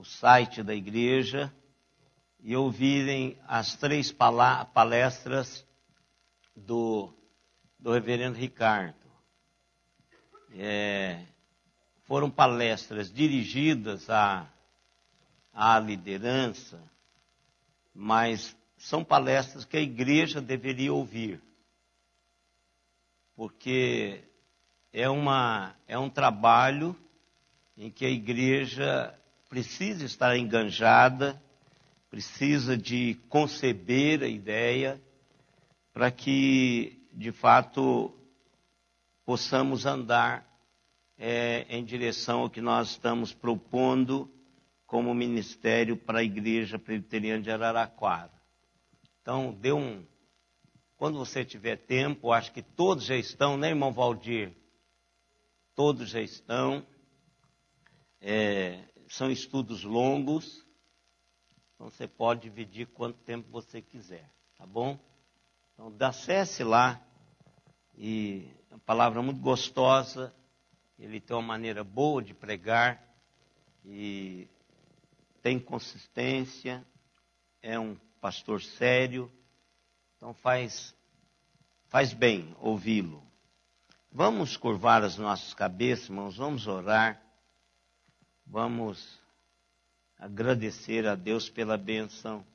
o site da igreja e ouvirem as 3 palestras do reverendo Ricardo. Foram palestras dirigidas à liderança, mas são palestras que a igreja deveria ouvir, porque é um trabalho em que a igreja precisa estar enganjada, precisa de conceber a ideia para que, de fato, possamos andar em direção ao que nós estamos propondo como ministério para a Igreja Presbiteriana de Araraquara. Então, quando você tiver tempo, acho que todos já estão, né, irmão Valdir? Todos já estão. São estudos longos, então você pode dividir quanto tempo você quiser, tá bom? Então, acesse lá, e é uma palavra muito gostosa, ele tem uma maneira boa de pregar, e tem consistência, é um pastor sério, então faz bem ouvi-lo. Vamos curvar as nossas cabeças, irmãos, vamos orar, vamos agradecer a Deus pela bênção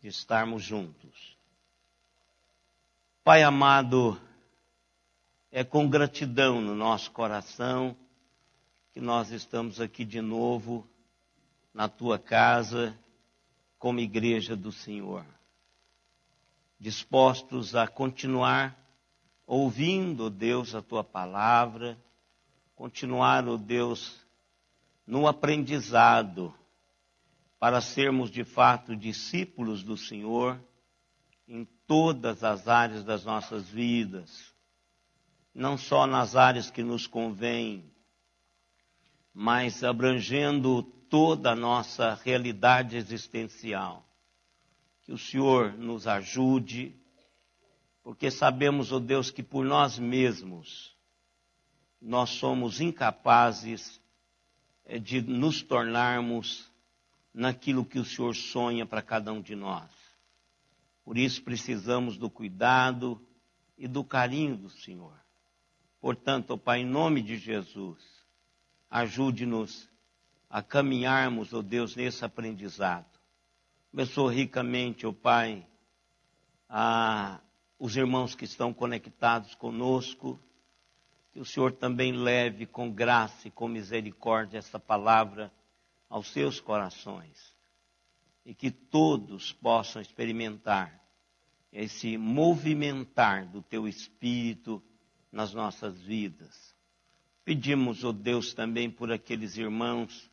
de estarmos juntos. Pai amado, é com gratidão no nosso coração que nós estamos aqui de novo na tua casa, como igreja do Senhor, dispostos a continuar ouvindo, Deus, a tua palavra, continuar, Deus, no aprendizado, para sermos de fato discípulos do Senhor em todas as áreas das nossas vidas, não só nas áreas que nos convêm, mas abrangendo toda a nossa realidade existencial. Que o Senhor nos ajude, porque sabemos, ó Deus, que por nós mesmos nós somos incapazes de nos tornarmos naquilo que o Senhor sonha para cada um de nós. Por isso precisamos do cuidado e do carinho do Senhor. Portanto, ó Pai, em nome de Jesus, ajude-nos a caminharmos, ó Deus, nesse aprendizado. Abençoa ricamente, ó Pai, os irmãos que estão conectados conosco, que o Senhor também leve com graça e com misericórdia essa palavra aos seus corações, e que todos possam experimentar esse movimentar do teu Espírito nas nossas vidas. Pedimos, ó Deus, também por aqueles irmãos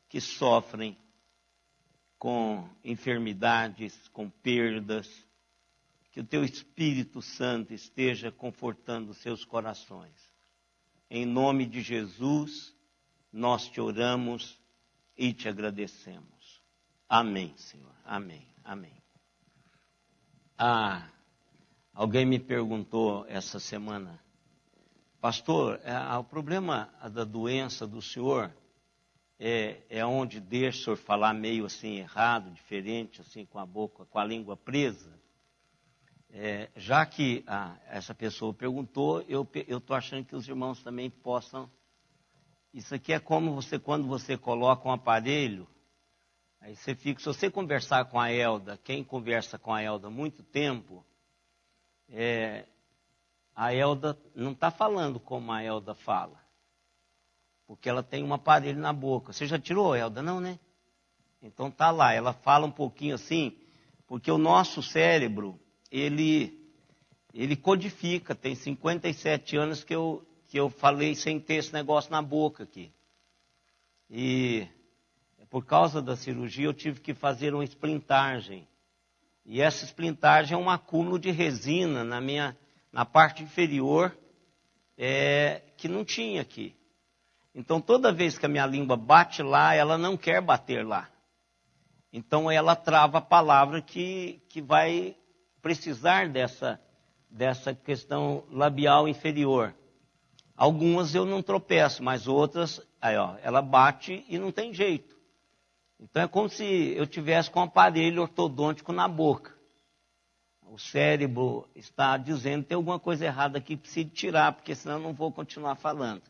que sofrem com enfermidades, com perdas, que o teu Espírito Santo esteja confortando seus corações. Em nome de Jesus, nós te oramos e te agradecemos. Amém, Senhor. Amém. Amém. Alguém me perguntou essa semana, pastor, o problema da doença do senhor é onde deixa o senhor falar meio assim errado, diferente, assim com a boca, com a língua presa? Já que essa pessoa perguntou, eu estou achando que os irmãos também possam. Isso aqui é como quando você coloca um aparelho, aí você fica, se você conversar com a Elda, quem conversa com a Elda há muito tempo, a Elda não está falando como a Elda fala, porque ela tem um aparelho na boca. Você já tirou, Elda? Não, né? Então tá lá, ela fala um pouquinho assim, porque o nosso cérebro, ele codifica. Tem 57 anos que eu falei sem ter esse negócio na boca aqui. E por causa da cirurgia eu tive que fazer uma esplintagem. E essa esplintagem é um acúmulo de resina na parte inferior que não tinha aqui. Então toda vez que a minha língua bate lá, ela não quer bater lá. Então ela trava a palavra que vai precisar dessa questão labial inferior. Algumas eu não tropeço, mas outras, ela bate e não tem jeito. Então é como se eu tivesse com um aparelho ortodôntico na boca. O cérebro está dizendo que tem alguma coisa errada aqui, preciso tirar, porque senão eu não vou continuar falando.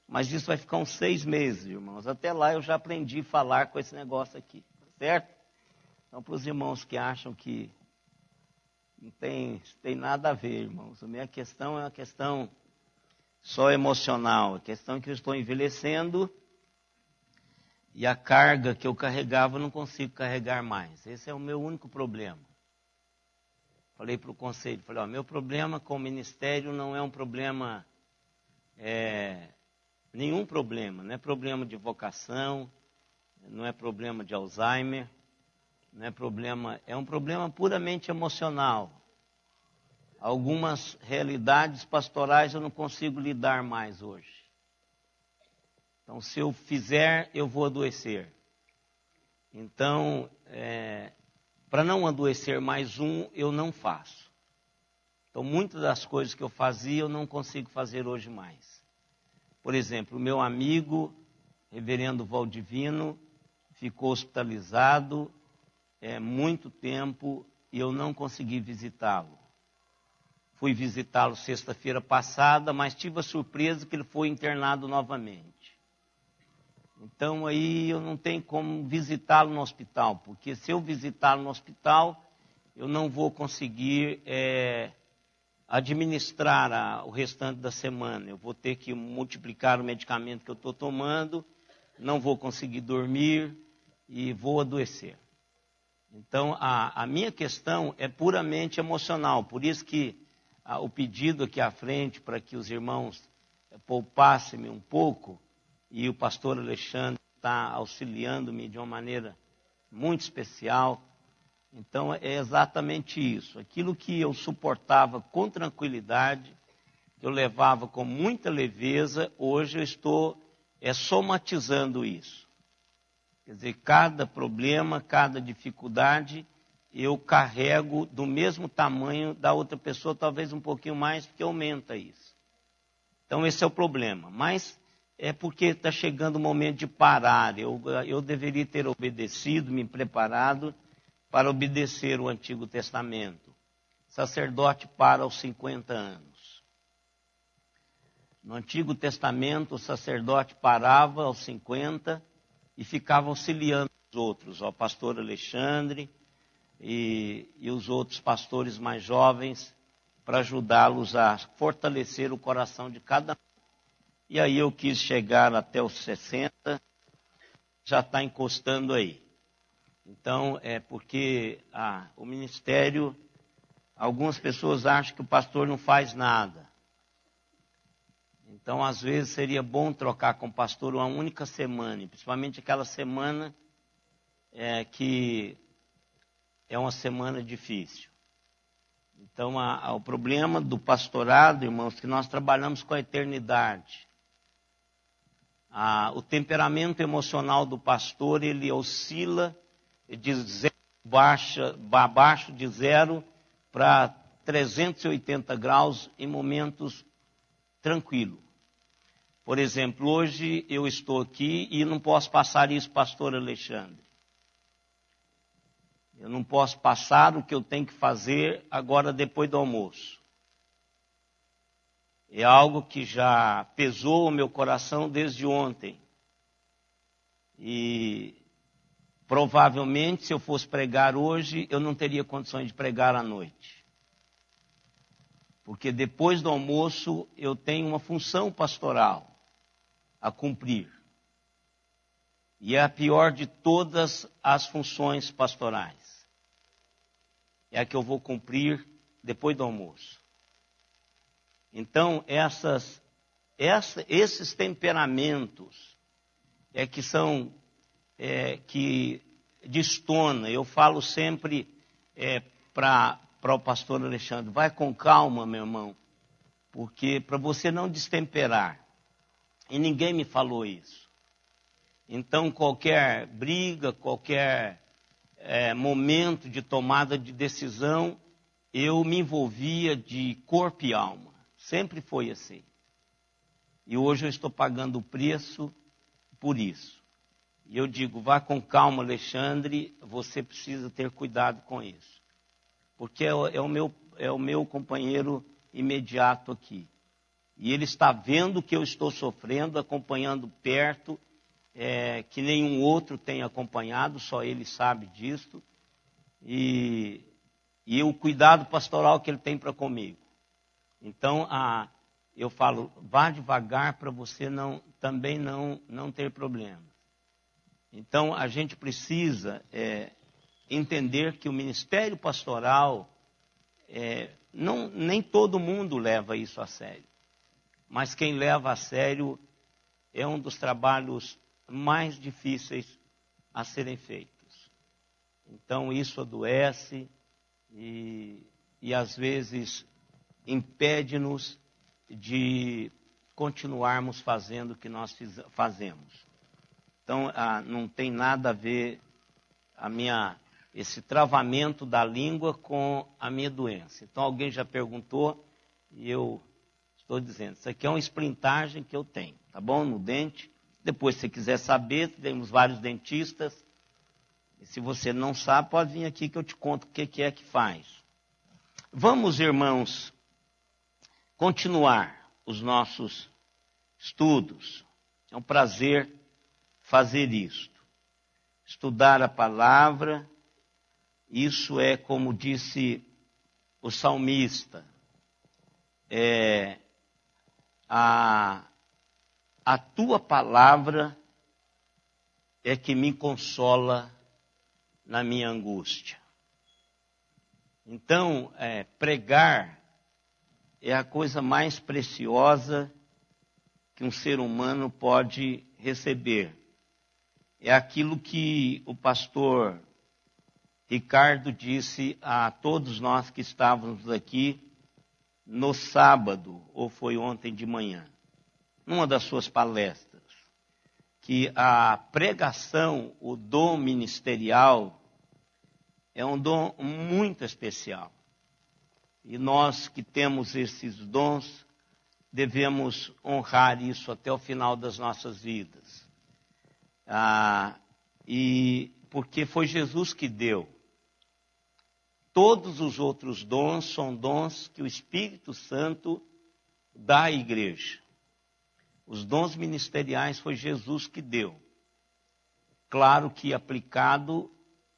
Mas isso vai ficar uns 6 meses, irmãos. Até lá eu já aprendi a falar com esse negócio aqui, certo? Então, para os irmãos que acham que não tem nada a ver, irmãos. A minha questão é uma questão só emocional. A questão é que eu estou envelhecendo e a carga que eu carregava eu não consigo carregar mais. Esse é o meu único problema. Falei para o conselho, falei, meu problema com o ministério não é um problema, nenhum problema. Não é problema de vocação, não é problema de Alzheimer, não é problema, é um problema puramente emocional. Algumas realidades pastorais eu não consigo lidar mais hoje. Então, se eu fizer, eu vou adoecer. Então, para não adoecer mais eu não faço. Então, muitas das coisas que eu fazia, eu não consigo fazer hoje mais. Por exemplo, o meu amigo, reverendo Valdivino, ficou hospitalizado muito tempo e eu não consegui visitá-lo. Fui visitá-lo sexta-feira passada, mas tive a surpresa que ele foi internado novamente. Então aí eu não tenho como visitá-lo no hospital, porque se eu visitá-lo no hospital, eu não vou conseguir administrar o restante da semana. Eu vou ter que multiplicar o medicamento que eu estou tomando, não vou conseguir dormir e vou adoecer. Então a minha questão é puramente emocional, por isso que o pedido aqui à frente para que os irmãos poupassem-me um pouco, e o pastor Alexandre está auxiliando-me de uma maneira muito especial. Então é exatamente isso. Aquilo que eu suportava com tranquilidade, que eu levava com muita leveza, hoje eu estou somatizando isso. Quer dizer, cada problema, cada dificuldade, eu carrego do mesmo tamanho da outra pessoa, talvez um pouquinho mais, porque aumenta isso. Então esse é o problema. Mas é porque está chegando o momento de parar. Eu deveria ter obedecido, me preparado para obedecer o Antigo Testamento. Sacerdote para aos 50 anos. No Antigo Testamento, o sacerdote parava aos 50 e ficava auxiliando os outros, o pastor Alexandre e os outros pastores mais jovens, para ajudá-los a fortalecer o coração de cada um. E aí eu quis chegar até os 60, já está encostando aí. Então, é porque o ministério, algumas pessoas acham que o pastor não faz nada. Então, às vezes, seria bom trocar com o pastor uma única semana, principalmente aquela semana que é uma semana difícil. Então, o problema do pastorado, irmãos, que nós trabalhamos com a eternidade. O temperamento emocional do pastor, ele oscila de abaixo de 0 para 380 graus em momentos tranquilos. Por exemplo, hoje eu estou aqui e não posso passar isso, pastor Alexandre. Eu não posso passar o que eu tenho que fazer agora depois do almoço. É algo que já pesou o meu coração desde ontem. E provavelmente, se eu fosse pregar hoje, eu não teria condições de pregar à noite. Porque depois do almoço, eu tenho uma função pastoral a cumprir. E é a pior de todas as funções pastorais. É a que eu vou cumprir depois do almoço. Então, esses temperamentos que são, que destona. Eu falo sempre para o pastor Alexandre, vai com calma, meu irmão, porque para você não destemperar. E ninguém me falou isso. Então, qualquer briga, qualquer momento de tomada de decisão, eu me envolvia de corpo e alma. Sempre foi assim. E hoje eu estou pagando o preço por isso. E eu digo, vá com calma, Alexandre, você precisa ter cuidado com isso. Porque é o meu companheiro imediato aqui. E ele está vendo que eu estou sofrendo, acompanhando perto, que nenhum outro tem acompanhado, só ele sabe disso. E o cuidado pastoral que ele tem para comigo. Então, eu falo, vá devagar para você também não ter problemas. Então, a gente precisa entender que o ministério pastoral, nem todo mundo leva isso a sério. Mas quem leva a sério é um dos trabalhos mais difíceis a serem feitos. Então, isso adoece e às vezes impede-nos de continuarmos fazendo o que nós fazemos. Então, não tem nada a ver esse travamento da língua com a minha doença. Então, alguém já perguntou e eu estou dizendo, isso aqui é uma esplintagem que eu tenho, tá bom? No dente. Depois, se você quiser saber, temos vários dentistas. E se você não sabe, pode vir aqui que eu te conto o que é que faz. Vamos, irmãos, continuar os nossos estudos. É um prazer fazer isto. Estudar a palavra, isso é como disse o salmista, a tua palavra é que me consola na minha angústia. Então, pregar é a coisa mais preciosa que um ser humano pode receber. É aquilo que o pastor Ricardo disse a todos nós que estávamos aqui no sábado, ou foi ontem de manhã, numa das suas palestras, que a pregação, o dom ministerial, é um dom muito especial. E nós que temos esses dons, devemos honrar isso até o final das nossas vidas. E porque foi Jesus que deu. Todos os outros dons são dons que o Espírito Santo dá à igreja. Os dons ministeriais foi Jesus que deu. Claro que aplicado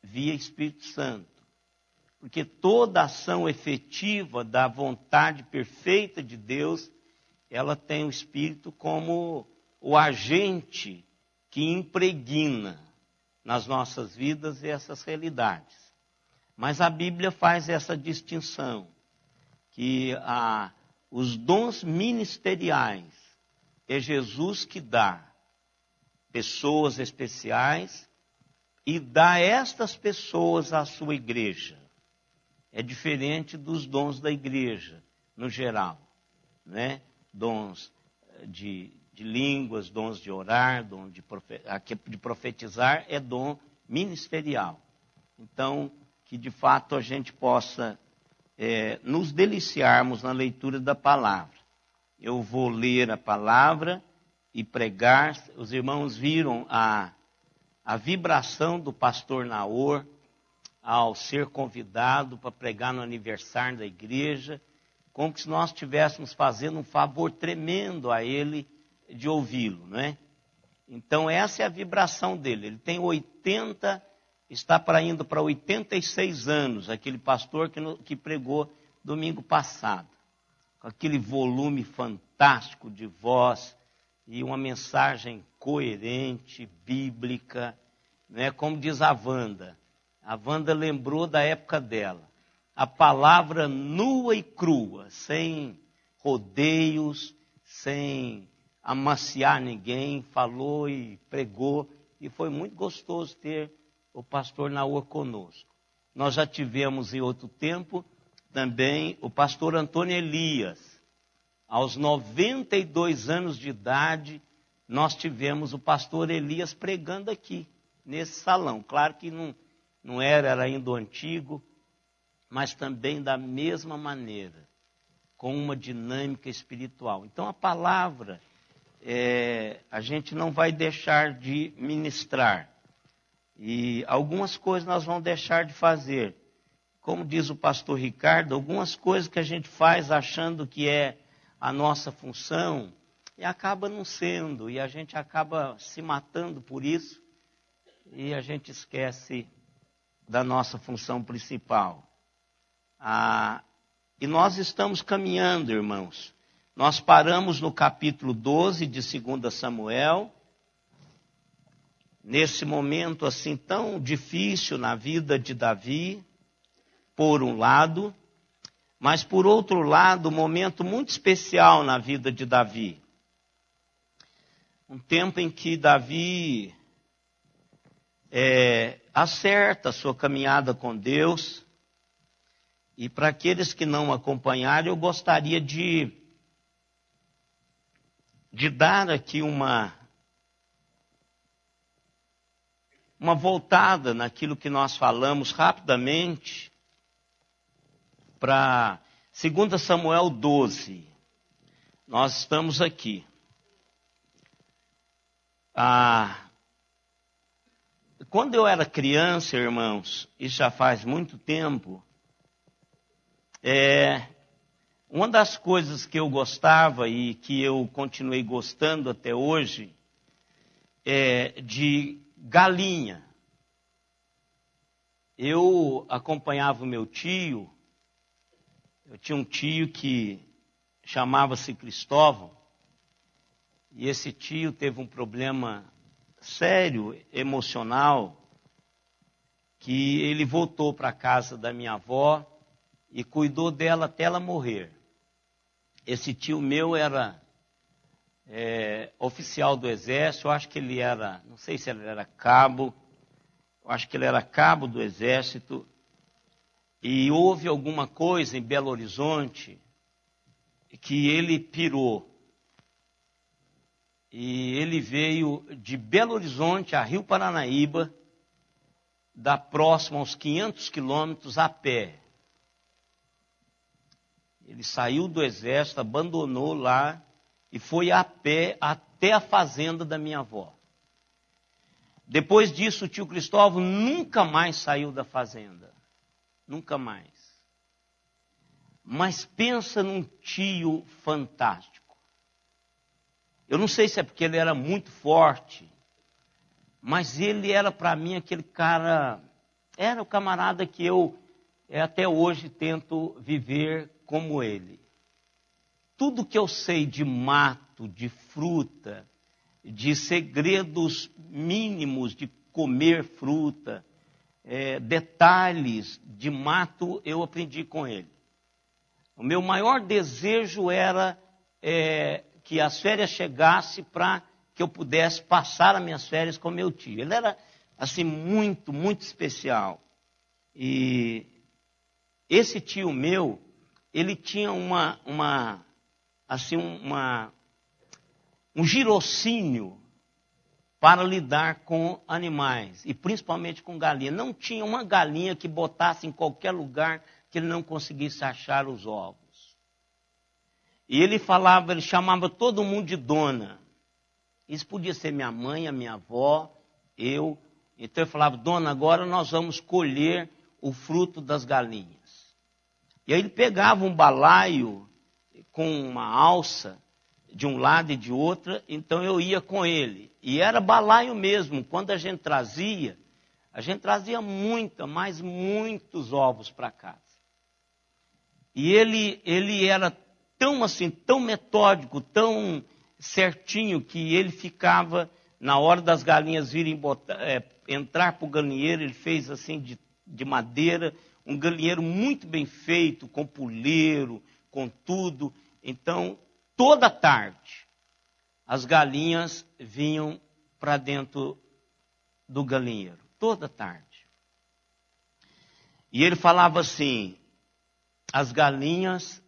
via Espírito Santo. Porque toda ação efetiva da vontade perfeita de Deus, ela tem o Espírito como o agente que impregna nas nossas vidas essas realidades. Mas a Bíblia faz essa distinção, que os dons ministeriais é Jesus que dá pessoas especiais e dá estas pessoas à sua igreja. É diferente dos dons da igreja, no geral, né? Dons de línguas, dons de orar, dom de profetizar, é dom ministerial. Então, que de fato a gente possa nos deliciarmos na leitura da palavra. Eu vou ler a palavra e pregar. Os irmãos viram a vibração do pastor Naor ao ser convidado para pregar no aniversário da igreja, como se nós estivéssemos fazendo um favor tremendo a ele de ouvi-lo, né? Então essa é a vibração dele. Ele tem está indo para 86 anos, aquele pastor que pregou domingo passado, com aquele volume fantástico de voz e uma mensagem coerente, bíblica, né? Como diz a Wanda. A Wanda lembrou da época dela. A palavra nua e crua, sem rodeios, sem amaciar ninguém, falou e pregou. E foi muito gostoso ter o pastor Naor conosco. Nós já tivemos em outro tempo também o pastor Antônio Elias. Aos 92 anos de idade, nós tivemos o pastor Elias pregando aqui, nesse salão. Claro que não era ainda o antigo, mas também da mesma maneira, com uma dinâmica espiritual. Então a palavra a gente não vai deixar de ministrar. E algumas coisas nós vamos deixar de fazer. Como diz o pastor Ricardo, algumas coisas que a gente faz achando que é a nossa função, e acaba não sendo, e a gente acaba se matando por isso, e a gente esquece da nossa função principal. E nós estamos caminhando, irmãos. Nós paramos no capítulo 12 de 2 Samuel, nesse momento assim tão difícil na vida de Davi, por um lado, mas por outro lado, um momento muito especial na vida de Davi. Um tempo em que Davi acerta a sua caminhada com Deus. E para aqueles que não acompanharam, eu gostaria de dar aqui uma voltada naquilo que nós falamos rapidamente para 2 Samuel 12. Nós estamos aqui. Quando eu era criança, irmãos, isso já faz muito tempo, uma das coisas que eu gostava e que eu continuei gostando até hoje é de galinha. Eu acompanhava o meu tio, eu tinha um tio que chamava-se Cristóvão, e esse tio teve um problema sério, emocional, que ele voltou para a casa da minha avó e cuidou dela até ela morrer. Esse tio meu era oficial do exército, eu acho que ele era, não sei se ele era cabo, eu acho que ele era cabo do exército, e houve alguma coisa em Belo Horizonte que ele pirou. E ele veio de Belo Horizonte a Rio Paranaíba, da próxima aos 500 quilômetros a pé. Ele saiu do exército, abandonou lá e foi a pé até a fazenda da minha avó. Depois disso, o tio Cristóvão nunca mais saiu da fazenda. Nunca mais. Mas pensa num tio fantástico. Eu não sei se é porque ele era muito forte, mas ele era para mim aquele cara, era o camarada que eu até hoje tento viver como ele. Tudo que eu sei de mato, de fruta, de segredos mínimos de comer fruta, detalhes de mato, eu aprendi com ele. O meu maior desejo era que as férias chegassem para que eu pudesse passar as minhas férias com meu tio. Ele era, assim, muito, muito especial. E esse tio meu, ele tinha um girocínio para lidar com animais, e principalmente com galinha. Não tinha uma galinha que botasse em qualquer lugar que ele não conseguisse achar os ovos. E ele chamava todo mundo de dona. Isso podia ser minha mãe, a minha avó, eu. Então eu falava, dona, agora nós vamos colher o fruto das galinhas. E aí ele pegava um balaio com uma alça de um lado e de outra, então eu ia com ele. E era balaio mesmo. Quando a gente trazia muitos ovos para casa. E ele era tão metódico, tão certinho, que ele ficava, na hora das galinhas virem entrar para o galinheiro, ele fez assim de madeira, um galinheiro muito bem feito, com puleiro, com tudo. Então, toda tarde, as galinhas vinham para dentro do galinheiro, toda tarde. E ele falava assim, as galinhas,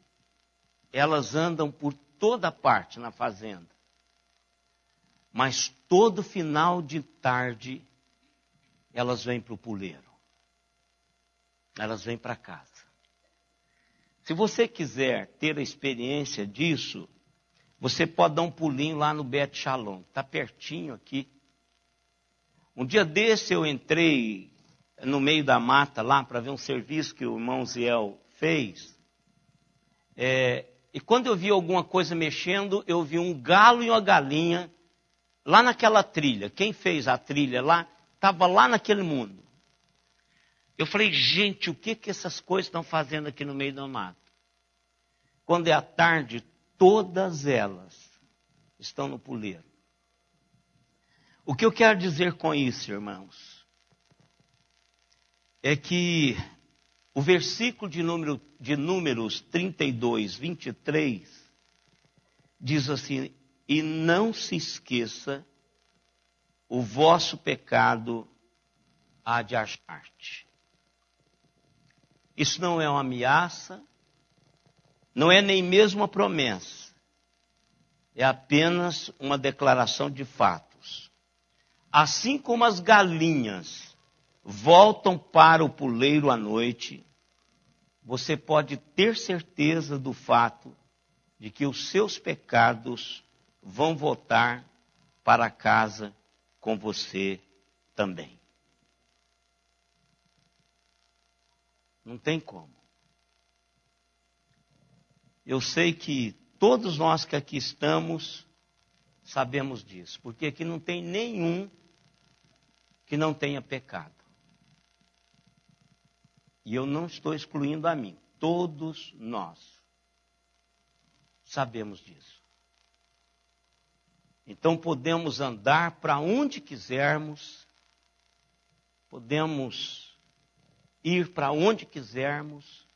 elas andam por toda parte na fazenda. Mas todo final de tarde, elas vêm para o puleiro. Elas vêm para casa. Se você quiser ter a experiência disso, você pode dar um pulinho lá no Bet Shalom. Está pertinho aqui. Um dia desse eu entrei no meio da mata lá para ver um serviço que o irmão Ziel fez. E quando eu vi alguma coisa mexendo, eu vi um galo e uma galinha lá naquela trilha. Quem fez a trilha lá, estava lá naquele mundo. Eu falei, gente, o que essas coisas estão fazendo aqui no meio da mata? Quando é à tarde, todas elas estão no puleiro. O que eu quero dizer com isso, irmãos, é que o versículo de Números 32, 23, diz assim, e não se esqueça, o vosso pecado há de achar-te. Isso não é uma ameaça, não é nem mesmo uma promessa, é apenas uma declaração de fatos. Assim como as galinhas voltam para o puleiro à noite, você pode ter certeza do fato de que os seus pecados vão voltar para casa com você também. Não tem como. Eu sei que todos nós que aqui estamos sabemos disso, porque aqui não tem nenhum que não tenha pecado. E eu não estou excluindo a mim. Todos nós sabemos disso. Então podemos andar para onde quisermos, podemos ir para onde quisermos,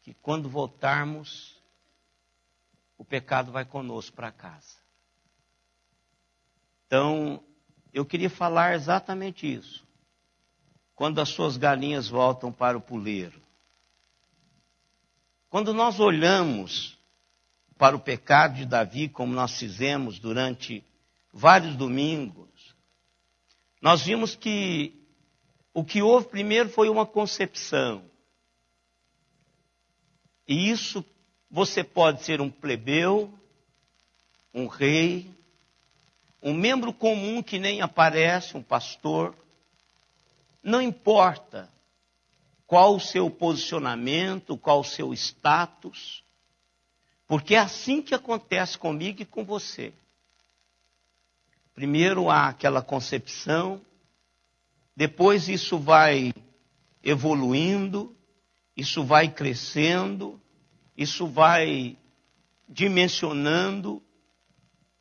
que quando voltarmos, o pecado vai conosco para casa. Então, eu queria falar exatamente isso. Quando as suas galinhas voltam para o puleiro. Quando nós olhamos para o pecado de Davi, como nós fizemos durante vários domingos, nós vimos que o que houve primeiro foi uma concepção. E isso você pode ser um plebeu, um rei, um membro comum que nem aparece, um pastor. Não importa qual o seu posicionamento, qual o seu status, porque é assim que acontece comigo e com você. Primeiro há aquela concepção, depois isso vai evoluindo, isso vai crescendo, isso vai dimensionando,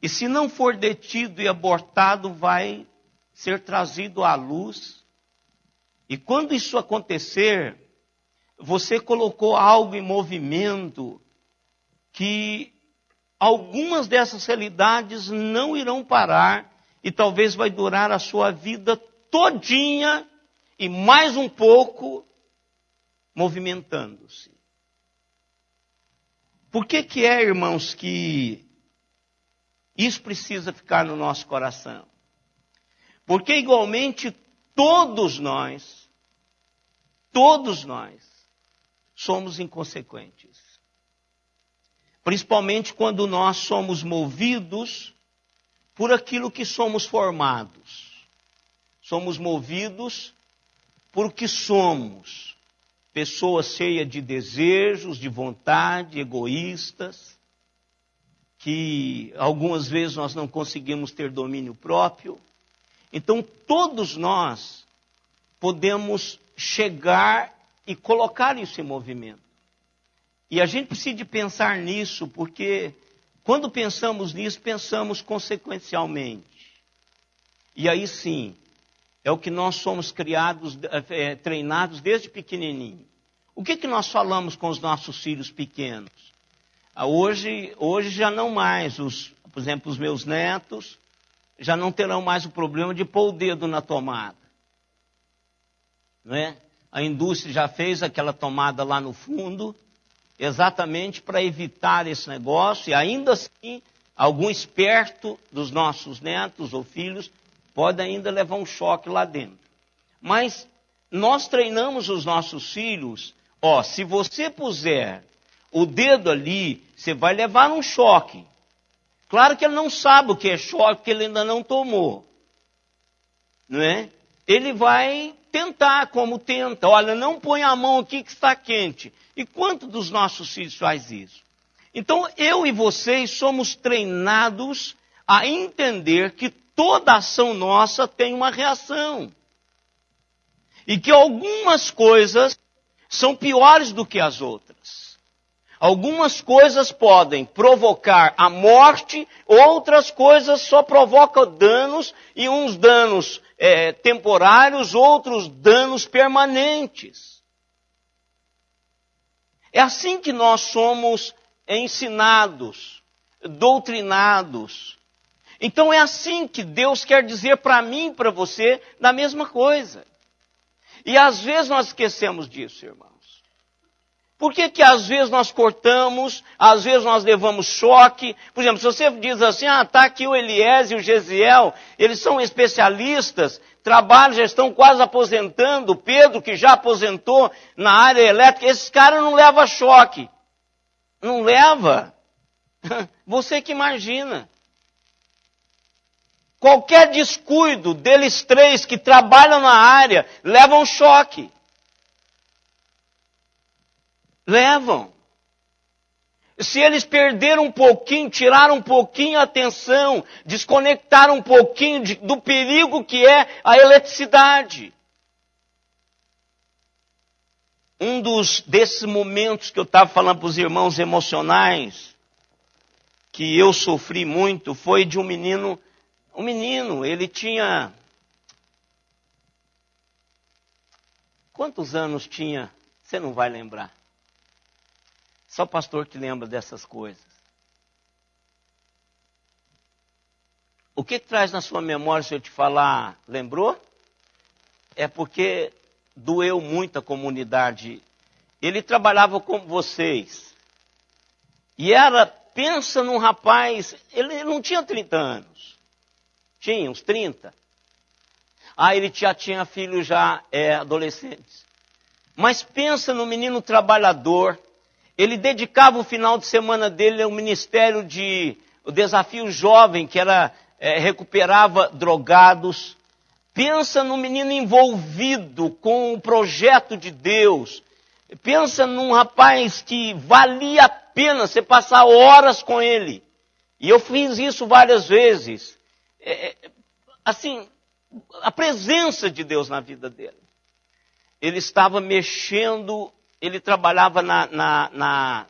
e se não for detido e abortado, vai ser trazido à luz. E quando isso acontecer, você colocou algo em movimento que algumas dessas realidades não irão parar e talvez vai durar a sua vida todinha e mais um pouco movimentando-se. Por que é, irmãos, que isso precisa ficar no nosso coração? Porque igualmente todos nós somos inconsequentes. Principalmente quando nós somos movidos por aquilo que somos formados. Somos movidos por o que somos. Pessoas cheias de desejos, de vontade, egoístas, que algumas vezes nós não conseguimos ter domínio próprio. Então todos nós podemos chegar e colocar isso em movimento. E a gente precisa de pensar nisso, porque quando pensamos nisso, pensamos consequencialmente. E aí sim, é o que nós somos treinados desde pequenininho. O que nós falamos com os nossos filhos pequenos? Hoje já não mais, por exemplo, os meus netos já não terão mais o problema de pôr o dedo na tomada. Não é? A indústria já fez aquela tomada lá no fundo, exatamente para evitar esse negócio, e ainda assim, algum esperto dos nossos netos ou filhos pode ainda levar um choque lá dentro. Mas nós treinamos os nossos filhos, se você puser o dedo ali, você vai levar um choque. Claro que ele não sabe o que é choque, porque ele ainda não tomou. Não é? Ele vai tentar, como tenta. Olha, não põe a mão aqui que está quente. E quantos dos nossos filhos faz isso? Então, eu e vocês somos treinados a entender que toda ação nossa tem uma reação. E que algumas coisas são piores do que as outras. Algumas coisas podem provocar a morte, outras coisas só provocam danos, e uns danos temporários, outros danos permanentes. É assim que nós somos ensinados, doutrinados. Então é assim que Deus quer dizer para mim e para você da mesma coisa. E às vezes nós esquecemos disso, irmãos. Por que que às vezes nós cortamos, às vezes nós levamos choque? Por exemplo, se você diz assim, tá aqui o Eliés e o Gesiel, eles são especialistas, trabalham, já estão quase aposentando, o Pedro que já aposentou na área elétrica, esses caras não levam choque. Não leva. Você que imagina. Qualquer descuido deles três que trabalham na área, levam choque. Levam. Se eles perderam um pouquinho, tiraram um pouquinho a atenção, desconectaram um pouquinho do perigo que é a eletricidade. Desses momentos que eu estava falando para os irmãos emocionais, que eu sofri muito, foi de um menino. Um menino, ele tinha... Quantos anos tinha? Você não vai lembrar. Só o pastor que lembra dessas coisas. O que traz na sua memória se eu te falar, lembrou? É porque doeu muito a comunidade. Ele trabalhava com vocês. E pensa num rapaz, ele não tinha 30 anos. Tinha uns 30. Ele já tinha filhos já adolescentes. Mas pensa no menino trabalhador. Ele dedicava o final de semana dele ao ministério o desafio jovem, que recuperava drogados. Pensa no menino envolvido com o projeto de Deus. Pensa num rapaz que valia a pena você passar horas com ele. E eu fiz isso várias vezes. Assim, a presença de Deus na vida dele. Ele estava mexendo, ele trabalhava na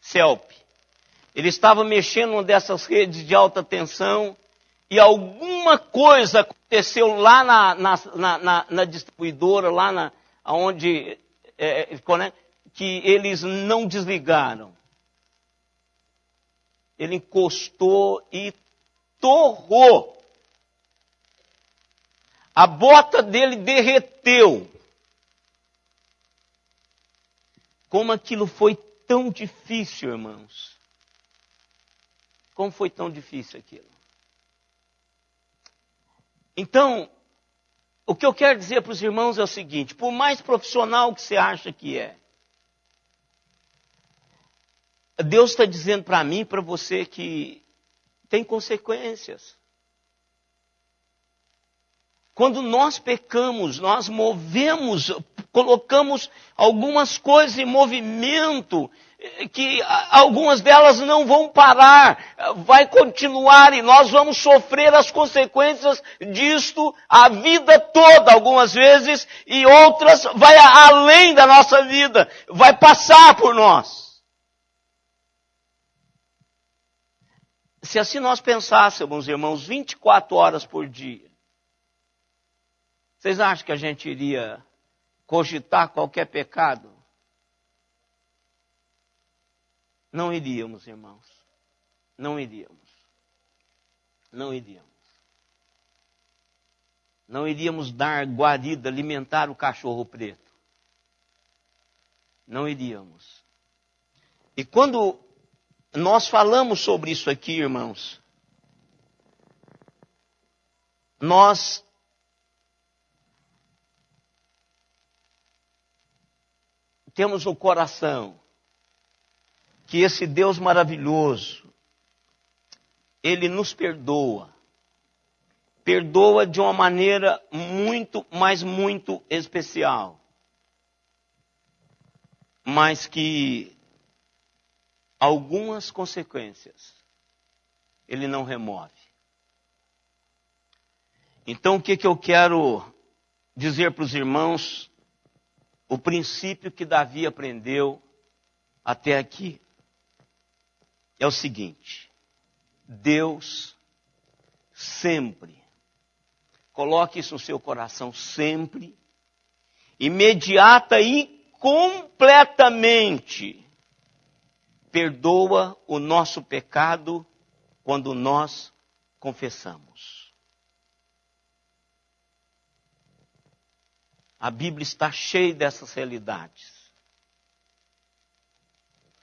CELP. Ele estava mexendo numa dessas redes de alta tensão e alguma coisa aconteceu lá na distribuidora, lá onde que eles não desligaram. Ele encostou e torrou. A bota dele derreteu. Como aquilo foi tão difícil, irmãos. Como foi tão difícil aquilo. Então, o que eu quero dizer para os irmãos é o seguinte, por mais profissional que você acha que é, Deus está dizendo para mim e para você que tem consequências. Quando nós pecamos, nós colocamos algumas coisas em movimento, que algumas delas não vão parar, vai continuar e nós vamos sofrer as consequências disto a vida toda, algumas vezes, e outras vai além da nossa vida, vai passar por nós. Se assim nós pensássemos, irmãos, 24 horas por dia, vocês acham que a gente iria cogitar qualquer pecado? Não iríamos, irmãos. Não iríamos. Não iríamos. Não iríamos dar guarida, alimentar o cachorro preto. Não iríamos. E quando nós falamos sobre isso aqui, irmãos, nós temos no coração que esse Deus maravilhoso, Ele nos perdoa. Perdoa de uma maneira muito, mas muito especial. Mas que algumas consequências Ele não remove. Então o que eu quero dizer para os irmãos? O princípio que Davi aprendeu até aqui é o seguinte: Deus sempre, coloque isso no seu coração, sempre, imediata e completamente, perdoa o nosso pecado quando nós confessamos. A Bíblia está cheia dessas realidades.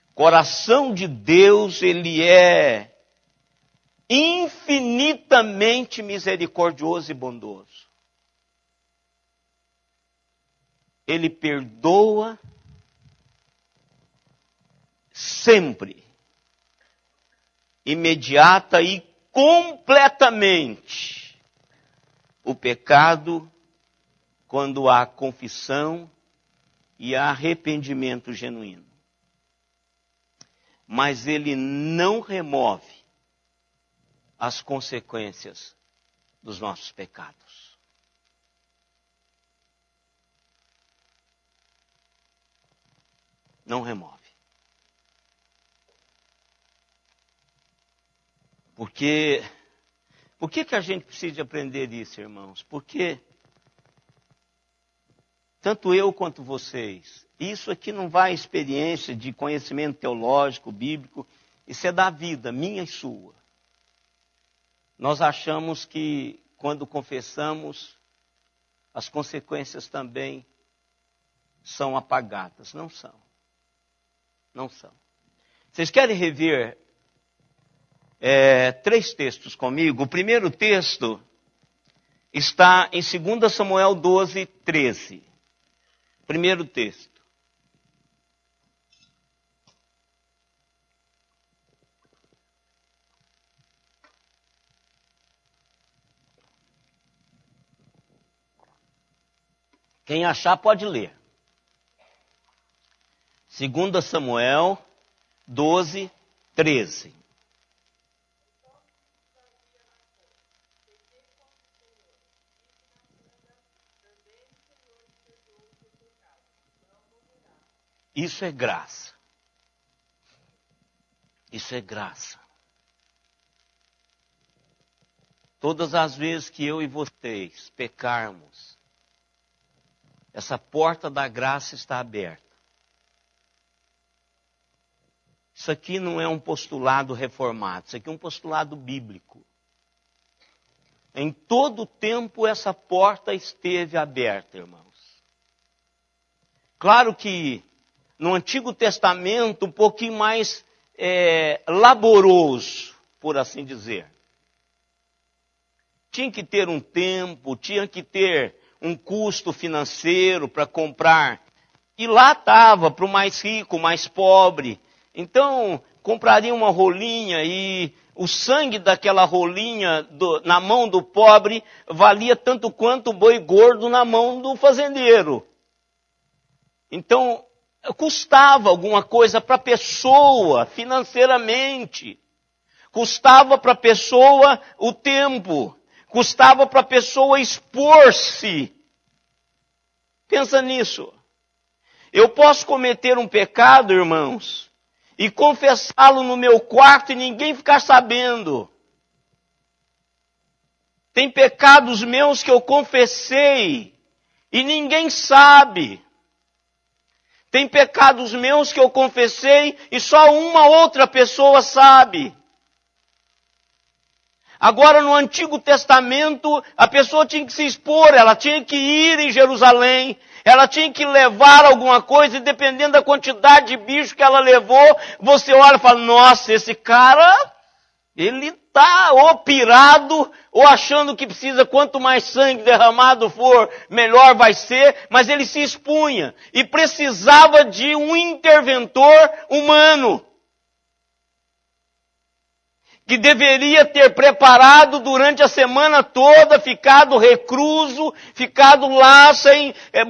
O coração de Deus, Ele é infinitamente misericordioso e bondoso. Ele perdoa sempre, imediata e completamente, o pecado quando há confissão e arrependimento genuíno. Mas Ele não remove as consequências dos nossos pecados. Não remove. Por que a gente precisa aprender isso, irmãos? Porque tanto eu quanto vocês, isso aqui não vai experiência de conhecimento teológico, bíblico, isso é da vida, minha e sua. Nós achamos que quando confessamos, as consequências também são apagadas. Não são. Não são. Vocês querem rever 3 textos comigo? O primeiro texto está em 2 Samuel 12, 13. Primeiro texto. Quem achar pode ler. 2 Samuel 12, 13. Isso é graça. Isso é graça. Todas as vezes que eu e vocês pecarmos, essa porta da graça está aberta. Isso aqui não é um postulado reformado, isso aqui é um postulado bíblico. Em todo tempo essa porta esteve aberta, irmãos. Claro que no Antigo Testamento um pouquinho mais laboroso, por assim dizer. Tinha que ter um tempo, tinha que ter um custo financeiro para comprar. E lá estava para o mais rico, mais pobre. Então, compraria uma rolinha e o sangue daquela rolinha na mão do pobre valia tanto quanto o boi gordo na mão do fazendeiro. Então, custava alguma coisa para a pessoa, financeiramente. Custava para a pessoa o tempo. Custava para a pessoa expor-se. Pensa nisso. Eu posso cometer um pecado, irmãos, e confessá-lo no meu quarto e ninguém ficar sabendo. Tem pecados meus que eu confessei e ninguém sabe. Tem pecados meus que eu confessei e só uma outra pessoa sabe. Agora, no Antigo Testamento, a pessoa tinha que se expor, ela tinha que ir em Jerusalém, ela tinha que levar alguma coisa, e dependendo da quantidade de bicho que ela levou, você olha e fala, nossa, esse cara, ele está ou pirado, ou achando que precisa, quanto mais sangue derramado for, melhor vai ser, mas ele se expunha, e precisava de um interventor humano. que deveria ter preparado durante a semana toda, ficado recluso, ficado lá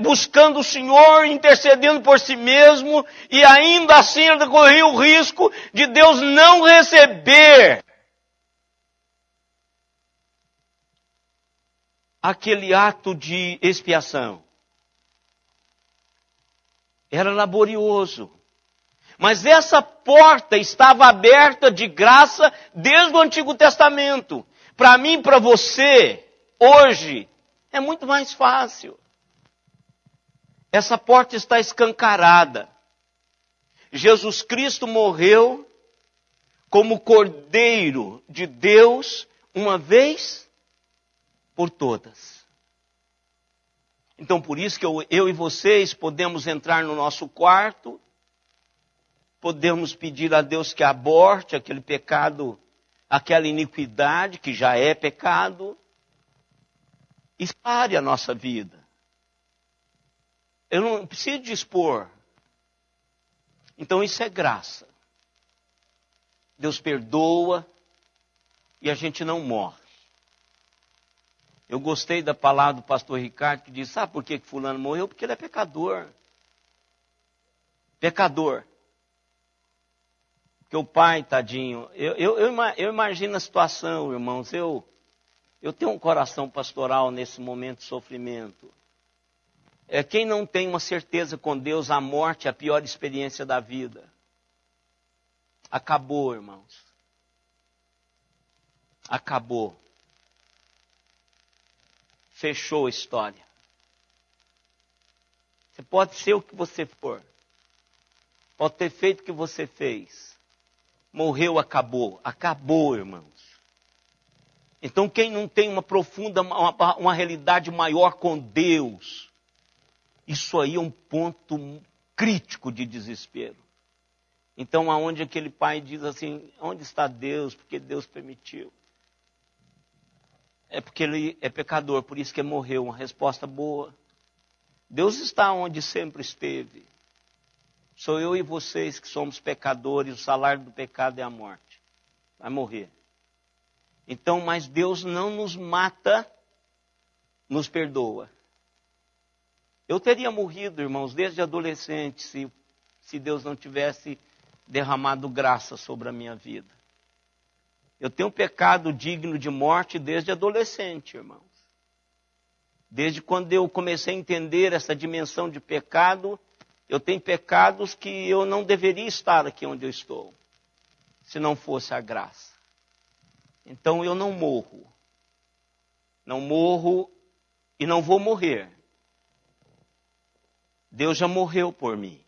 buscando o Senhor, intercedendo por si mesmo, e ainda assim ele corria o risco de Deus não receber aquele ato de expiação. Era laborioso. Mas essa porta estava aberta de graça desde o Antigo Testamento. Para mim e para você, hoje, é muito mais fácil. Essa porta está escancarada. Jesus Cristo morreu como Cordeiro de Deus uma vez por todas. Então, por isso que eu e vocês podemos entrar no nosso quarto, podemos pedir a Deus que aborte aquele pecado, aquela iniquidade que já é pecado, e pare a nossa vida. Eu não preciso dispor. Então isso é graça. Deus perdoa e a gente não morre. Eu gostei da palavra do pastor Ricardo que diz, sabe por que fulano morreu? Porque ele é pecador. Pecador. Porque o pai, tadinho, eu imagino a situação, irmãos, eu tenho um coração pastoral nesse momento de sofrimento. Quem não tem uma certeza com Deus, a morte é a pior experiência da vida. Acabou, irmãos. Acabou. Fechou a história. Você pode ser o que você for. Pode ter feito o que você fez. Morreu, acabou. Acabou, irmãos. Então quem não tem uma profunda, uma realidade maior com Deus, isso aí é um ponto crítico de desespero. Então aonde aquele pai diz assim, onde está Deus? Porque Deus permitiu. É porque ele é pecador, por isso que ele morreu. Uma resposta boa. Deus está onde sempre esteve. Sou eu e vocês que somos pecadores, o salário do pecado é a morte. Vai morrer. Então, mas Deus não nos mata, nos perdoa. Eu teria morrido, irmãos, desde adolescente, se Deus não tivesse derramado graça sobre a minha vida. Eu tenho pecado digno de morte desde adolescente, irmãos. Desde quando eu comecei a entender essa dimensão de pecado, eu tenho pecados que eu não deveria estar aqui onde eu estou, se não fosse a graça. Então eu não morro. Não morro e não vou morrer. Deus já morreu por mim.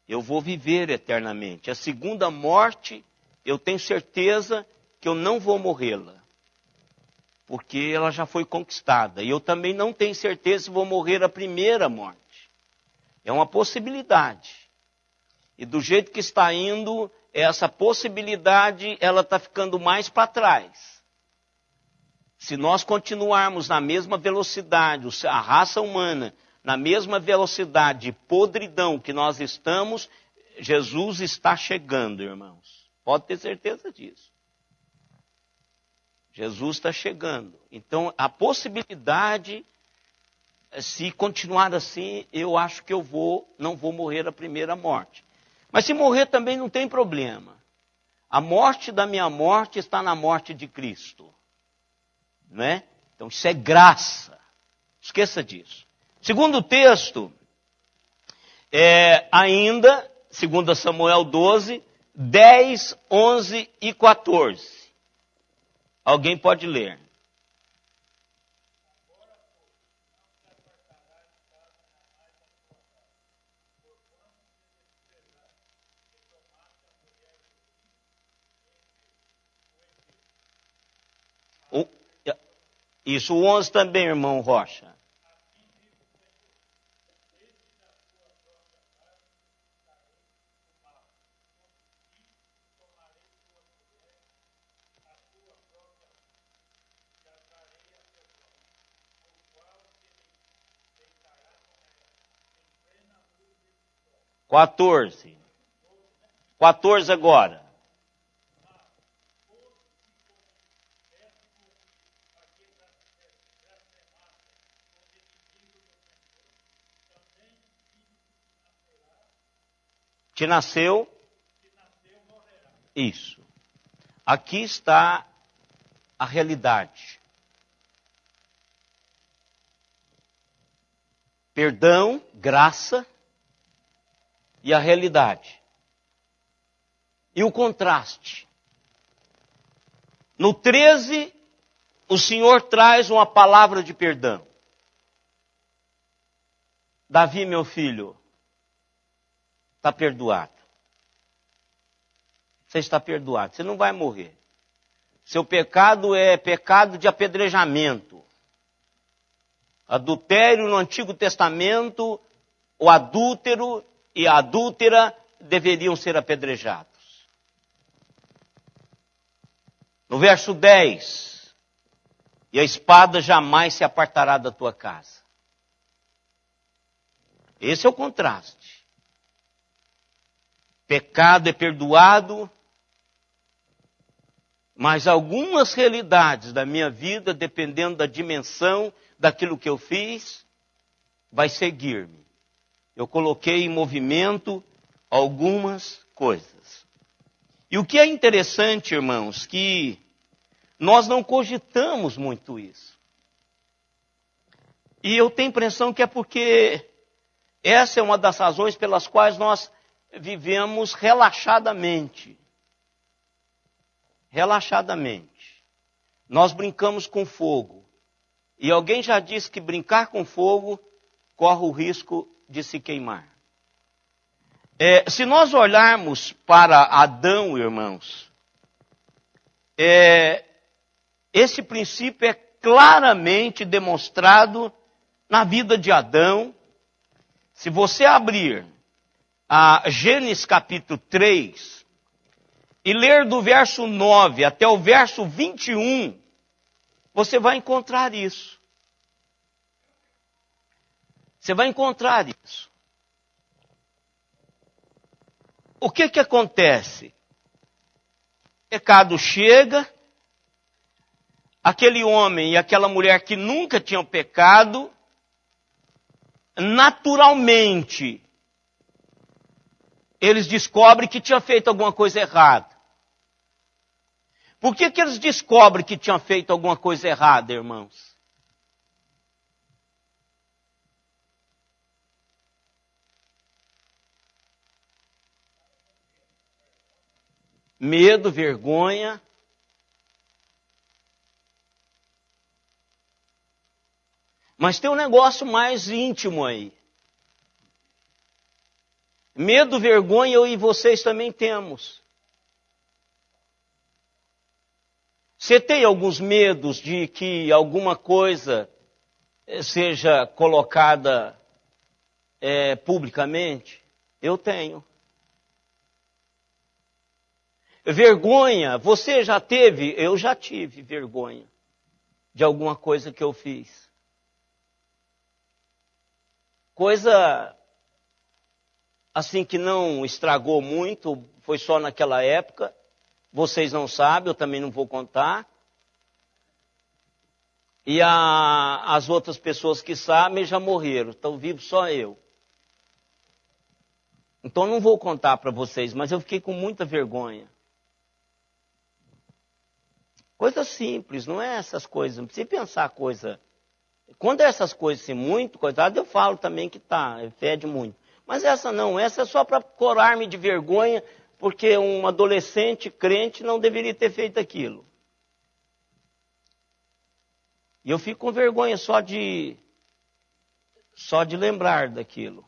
Eu vou viver eternamente. A segunda morte, eu tenho certeza que eu não vou morrê-la. Porque ela já foi conquistada. E eu também não tenho certeza se vou morrer a primeira morte. É uma possibilidade. E do jeito que está indo, essa possibilidade, ela está ficando mais para trás. Se nós continuarmos na mesma velocidade, a raça humana, na mesma velocidade de podridão que nós estamos, Jesus está chegando, irmãos. Pode ter certeza disso. Jesus está chegando. Então, a possibilidade, se continuar assim, eu acho que não vou morrer a primeira morte. Mas se morrer também não tem problema. A morte da minha morte está na morte de Cristo. Não é? Então isso é graça. Esqueça disso. Segundo texto, ainda, 2 Samuel 12, 10, 11 e 14. Alguém pode ler. Isso, o 11 também, irmão Rocha. Quatorze agora. Te nasceu? Isso. Aqui está a realidade. Perdão, graça e a realidade. E o contraste. No 13, o Senhor traz uma palavra de perdão. Davi, meu filho, está perdoado. Você está perdoado, você não vai morrer. Seu pecado é pecado de apedrejamento. Adultério no Antigo Testamento, o adúltero e a adúltera deveriam ser apedrejados. No verso 10, e a espada jamais se apartará da tua casa. Esse é o contraste. Pecado é perdoado, mas algumas realidades da minha vida, dependendo da dimensão daquilo que eu fiz, vai seguir-me. Eu coloquei em movimento algumas coisas. E o que é interessante, irmãos, que nós não cogitamos muito isso. E eu tenho a impressão que é porque essa é uma das razões pelas quais nós vivemos relaxadamente. Relaxadamente. Nós brincamos com fogo. E alguém já disse que brincar com fogo corre o risco de se queimar. Se nós olharmos para Adão, irmãos, esse princípio é claramente demonstrado na vida de Adão. Se você abrir a Gênesis capítulo 3 e ler do verso 9 até o verso 21, você vai encontrar isso. Você vai encontrar isso. O que acontece? O pecado chega, aquele homem e aquela mulher que nunca tinham pecado, naturalmente, eles descobrem que tinha feito alguma coisa errada. Por que eles descobrem que tinham feito alguma coisa errada, irmãos? Medo, vergonha. Mas tem um negócio mais íntimo aí. Medo, vergonha, eu e vocês também temos. Você tem alguns medos de que alguma coisa seja colocada publicamente? Eu tenho. Vergonha, você já teve? Eu já tive vergonha de alguma coisa que eu fiz. Coisa assim que não estragou muito, foi só naquela época. Vocês não sabem, eu também não vou contar. E as outras pessoas que sabem já morreram, estão vivos só eu. Então não vou contar para vocês, mas eu fiquei com muita vergonha. Coisa simples, não é essas coisas, não precisa pensar coisa. Quando é essas coisas assim, muito coisado, eu falo também que fede muito. Mas essa não, essa é só para corar-me de vergonha, porque um adolescente crente não deveria ter feito aquilo. E eu fico com vergonha só de lembrar daquilo.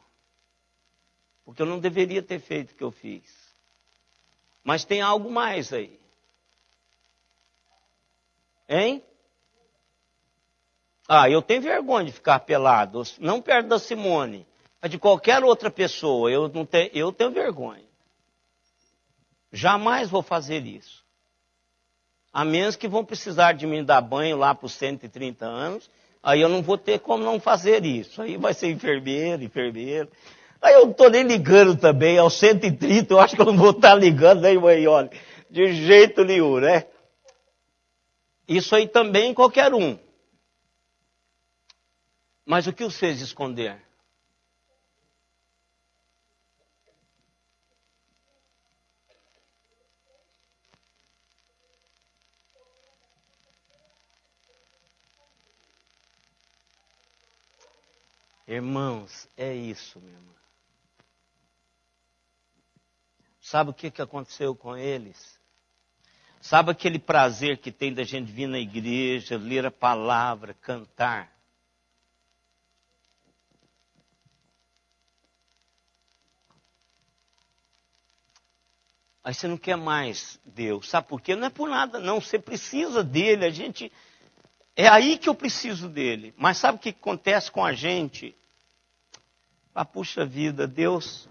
Porque eu não deveria ter feito o que eu fiz. Mas tem algo mais aí. Hein? Eu tenho vergonha de ficar pelado. Não perto da Simone, mas de qualquer outra pessoa. Eu tenho vergonha. Jamais vou fazer isso. A menos que vão precisar de mim dar banho lá para os 130 anos. Aí eu não vou ter como não fazer isso. Aí vai ser enfermeiro. Aí eu não estou nem ligando também. Aos 130 eu acho que eu não vou estar ligando, né, mãe? Olha, de jeito nenhum, né? Isso aí também qualquer um. Mas o que os fez esconder? Irmãos, é isso, meu irmão. Sabe o que aconteceu com eles? Sabe aquele prazer que tem da gente vir na igreja, ler a palavra, cantar? Aí você não quer mais Deus. Sabe por quê? Não é por nada, não. Você precisa dele. É aí que eu preciso dele. Mas sabe o que acontece com a gente? Ah, puxa vida, Deus.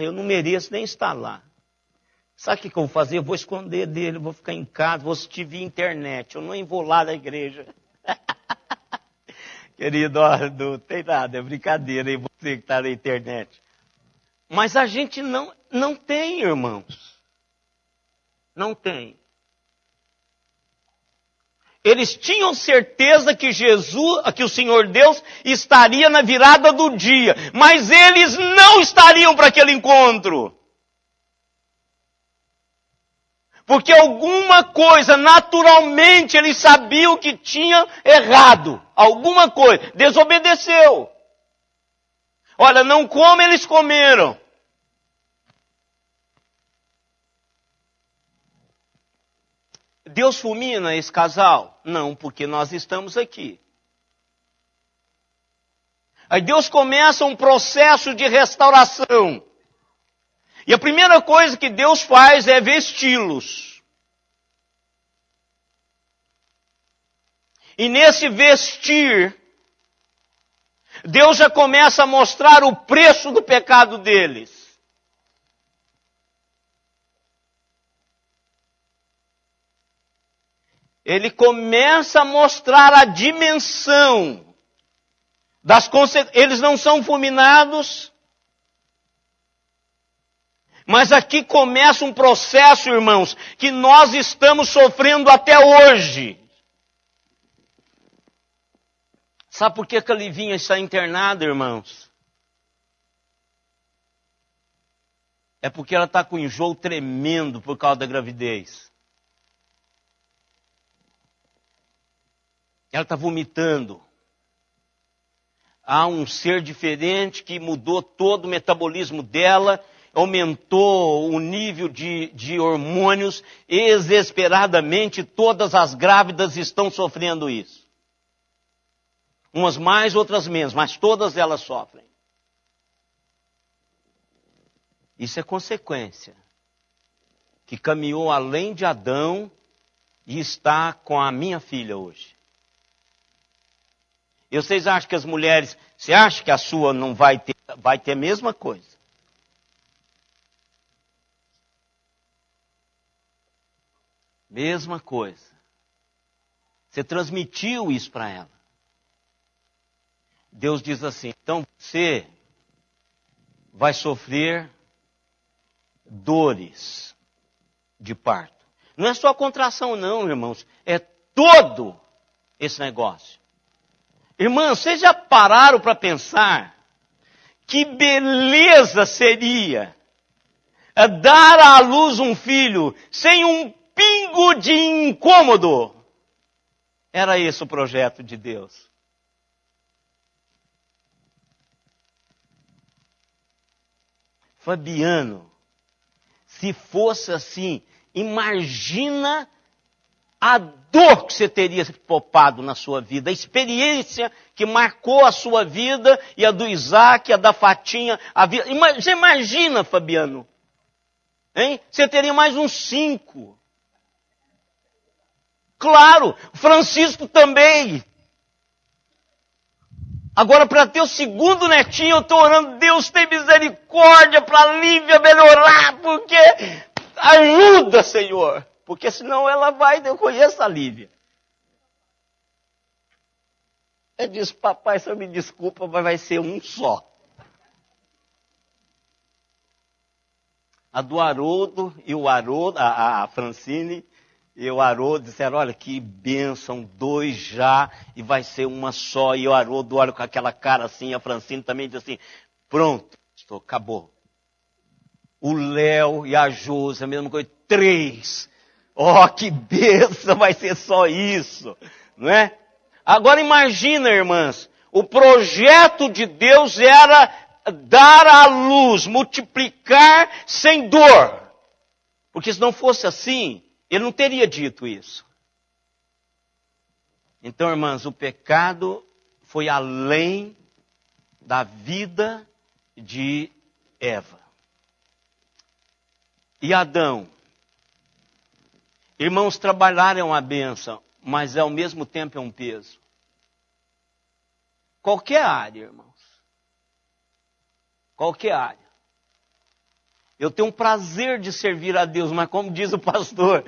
Eu não mereço nem estar lá. Sabe o que eu vou fazer? Eu vou esconder dele, vou ficar em casa, vou assistir via internet. Eu não vou lá na igreja. Querido, não tem nada, é brincadeira, hein? Você que está na internet. Mas a gente não tem, irmãos. Não tem. Eles tinham certeza que que o Senhor Deus estaria na virada do dia. Mas eles não estariam para aquele encontro. Porque alguma coisa, naturalmente, eles sabiam que tinha errado. Alguma coisa. Desobedeceu. Olha, não como eles comeram. Deus fulmina esse casal? Não, porque nós estamos aqui. Aí Deus começa um processo de restauração. E a primeira coisa que Deus faz é vesti-los. E nesse vestir, Deus já começa a mostrar o preço do pecado deles. Ele começa a mostrar a dimensão das consequências. Eles não são fulminados. Mas aqui começa um processo, irmãos, que nós estamos sofrendo até hoje. Sabe por que a Livinha está internada, irmãos? É porque ela está com enjoo tremendo por causa da gravidez. Ela está vomitando. Há um ser diferente que mudou todo o metabolismo dela, aumentou o nível de hormônios, exasperadamente todas as grávidas estão sofrendo isso. Umas mais, outras menos, mas todas elas sofrem. Isso é consequência. Que caminhou além de Adão e está com a minha filha hoje. E vocês acham que as mulheres, você acha que a sua não vai ter a mesma coisa? Mesma coisa. Você transmitiu isso para ela. Deus diz assim, então você vai sofrer dores de parto. Não é só contração não, irmãos. É todo esse negócio. Irmãos, vocês já pararam para pensar que beleza seria dar à luz um filho sem um pingo de incômodo? Era esse o projeto de Deus. Fabiano, se fosse assim, imagina a dor que você teria poupado na sua vida, a experiência que marcou a sua vida e a do Isaac, a da Fatinha, a vida. Você imagina, Fabiano? Hein? Você teria mais uns 5. Claro, Francisco também. Agora, para ter o segundo netinho, eu estou orando, Deus tem misericórdia para a Lívia melhorar, porque ajuda, Senhor. Porque senão ela vai, eu conheço a Lívia. Eu disse, papai, só me desculpa, mas vai ser um só. A do Haroldo e o Haroldo, a Francine e o Haroldo disseram, olha que bênção, 2 já, e vai ser uma só. E o Haroldo olha com aquela cara assim, a Francine também diz assim, pronto, acabou. O Léo e a Josi, a mesma coisa, 3. Oh, que bênção, vai ser só isso, não é? Agora imagina, irmãs, O projeto de Deus era dar à luz, multiplicar sem dor. Porque se não fosse assim, ele não teria dito isso. Então, irmãs, o pecado foi além da vida de Eva. E Adão? Irmãos, trabalhar é uma bênção, mas ao mesmo tempo é um peso. Qualquer área, irmãos. Qualquer área. Eu tenho um prazer de servir a Deus, mas como diz o pastor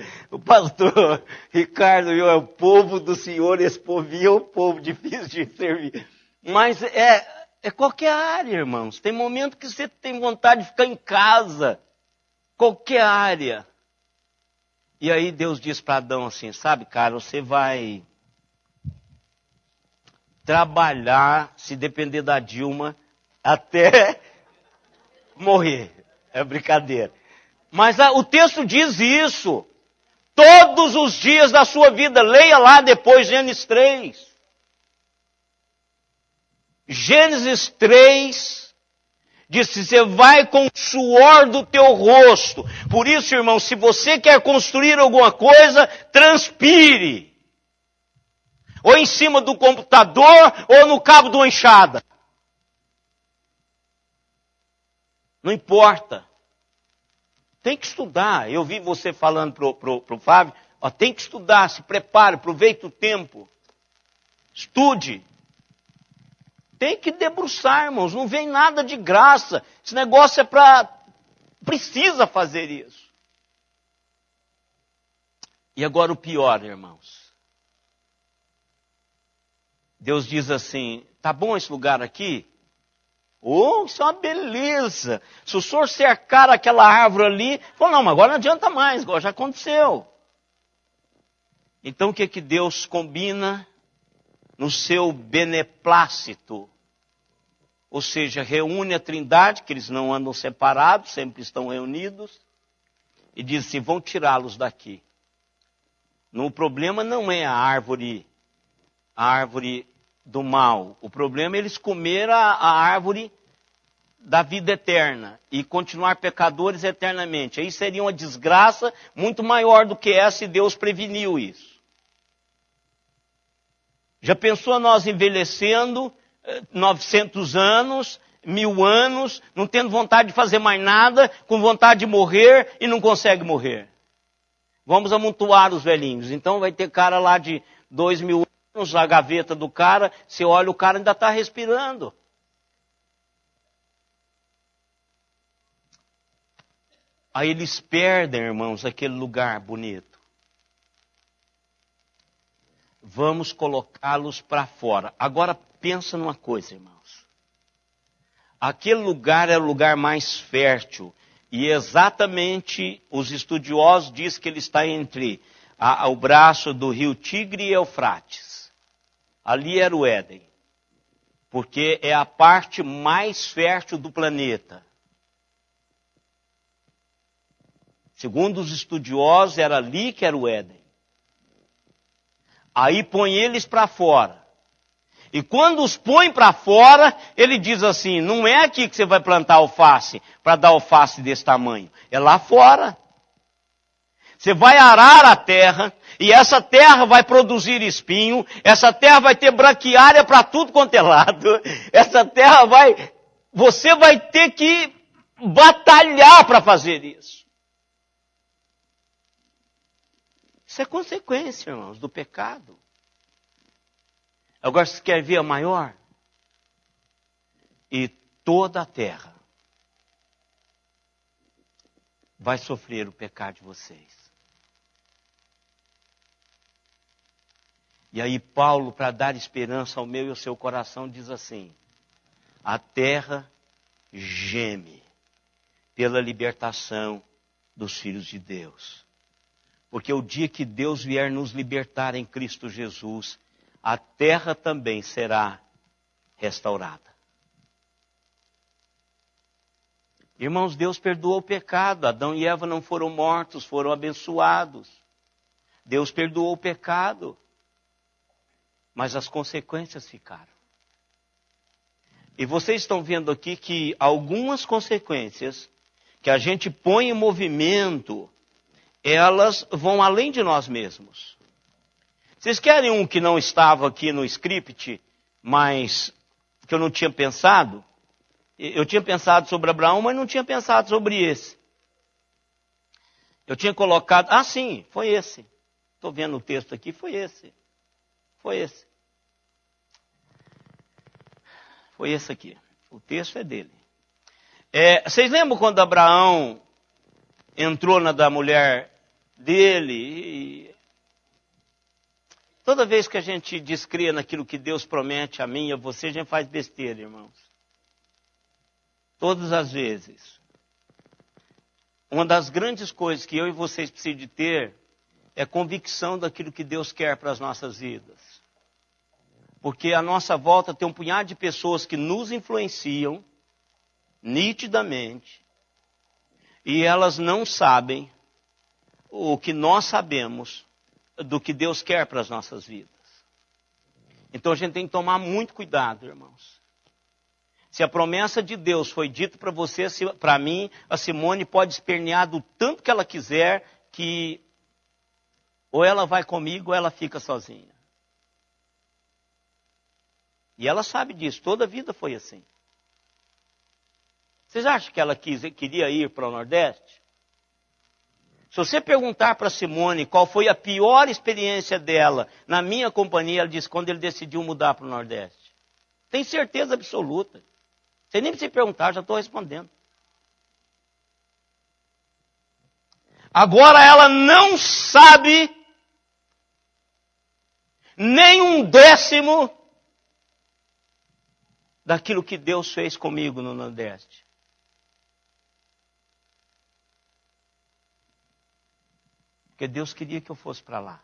Ricardo, é o povo do Senhor, esse povinho é um povo difícil de servir. Mas é qualquer área, irmãos. Tem momento que você tem vontade de ficar em casa. Qualquer área. E aí Deus diz para Adão assim, sabe, cara, você vai trabalhar, se depender da Dilma, até morrer. É brincadeira. Mas o texto diz isso. Todos os dias da sua vida. Leia lá depois Gênesis 3. Gênesis 3 diz que você vai com o suor do teu rosto. Por isso, irmão, se você quer construir alguma coisa, transpire. Ou em cima do computador, ou no cabo de uma enxada. Não importa. Tem que estudar. Eu vi você falando pro Fábio, ó, tem que estudar, se prepare, aproveite o tempo. Estude. Tem que debruçar, irmãos. Não vem nada de graça. Esse negócio é para... Precisa fazer isso. E agora o pior, irmãos. Deus diz assim, tá bom esse lugar aqui? Oh, isso é uma beleza. Se o senhor cercar aquela árvore ali, falou, não, mas agora não adianta mais, agora já aconteceu. Então o que Deus combina no seu beneplácito? Ou seja, reúne a Trindade, que eles não andam separados, sempre estão reunidos, e diz assim, vão tirá-los daqui. O problema não é a árvore do mal. O problema é eles comer a árvore da vida eterna e continuar pecadores eternamente. Aí seria uma desgraça muito maior do que essa e Deus preveniu isso. Já pensou nós envelhecendo 900 anos, 1000 anos, não tendo vontade de fazer mais nada, com vontade de morrer e não consegue morrer? Vamos amontoar os velhinhos. Então vai ter cara lá de 2000 anos, a gaveta do cara, você olha, o cara ainda está respirando. Aí eles perdem, irmãos, aquele lugar bonito. Vamos colocá-los para fora. Agora pensa numa coisa, irmãos. Aquele lugar é o lugar mais fértil. E exatamente os estudiosos dizem que ele está entre o braço do rio Tigre e Eufrates. Ali era o Éden. Porque é a parte mais fértil do planeta. Segundo os estudiosos, era ali que era o Éden. Aí põe eles para fora. E quando os põe para fora, ele diz assim, não é aqui que você vai plantar alface, para dar alface desse tamanho. É lá fora. Você vai arar a terra, e essa terra vai produzir espinho, essa terra vai ter braquiária para tudo quanto é lado, essa terra você vai ter que batalhar para fazer isso. Isso é consequência, irmãos, do pecado. Agora, você quer ver a maior? E toda a terra vai sofrer o pecado de vocês. E aí Paulo, para dar esperança ao meu e ao seu coração, diz assim, a terra geme pela libertação dos filhos de Deus. Porque o dia que Deus vier nos libertar em Cristo Jesus, a terra também será restaurada. Irmãos, Deus perdoou o pecado. Adão e Eva não foram mortos, foram abençoados. Deus perdoou o pecado. Mas as consequências ficaram. E vocês estão vendo aqui que algumas consequências que a gente põe em movimento, elas vão além de nós mesmos. Vocês querem um que não estava aqui no script, mas que eu não tinha pensado? Eu tinha pensado sobre Abraão, mas não tinha pensado sobre esse. Eu tinha colocado... Ah, sim, foi esse. Estou vendo o texto aqui, foi esse. Foi esse. Foi esse aqui. O texto é dele. Vocês lembram quando Abraão entrou na da mulher dele? E toda vez que a gente descria naquilo que Deus promete a mim e a você, a gente faz besteira, irmãos. Todas as vezes. Uma das grandes coisas que eu e vocês precisam de ter é convicção daquilo que Deus quer para as nossas vidas. Porque à nossa volta tem um punhado de pessoas que nos influenciam nitidamente e elas não sabem o que nós sabemos do que Deus quer para as nossas vidas. Então a gente tem que tomar muito cuidado, irmãos. Se a promessa de Deus foi dita para você, para mim, a Simone pode espernear do tanto que ela quiser, que ou ela vai comigo ou ela fica sozinha. E ela sabe disso, toda a vida foi assim. Vocês acham que ela queria ir para o Nordeste? Se você perguntar para Simone qual foi a pior experiência dela na minha companhia, ela disse quando ele decidiu mudar para o Nordeste. Tem certeza absoluta. Você nem precisa perguntar, já estou respondendo. Agora ela não sabe nem um décimo daquilo que Deus fez comigo no Nordeste. Porque Deus queria que eu fosse para lá.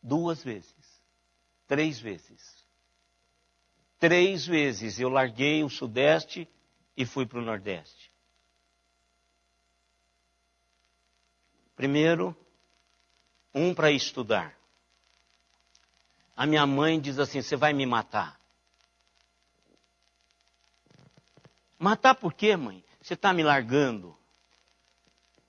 2 vezes. 3 vezes. 3 vezes eu larguei o Sudeste e fui para o Nordeste. Primeiro, para estudar. A minha mãe diz assim, você vai me matar. Matar por quê, mãe? Você está me largando.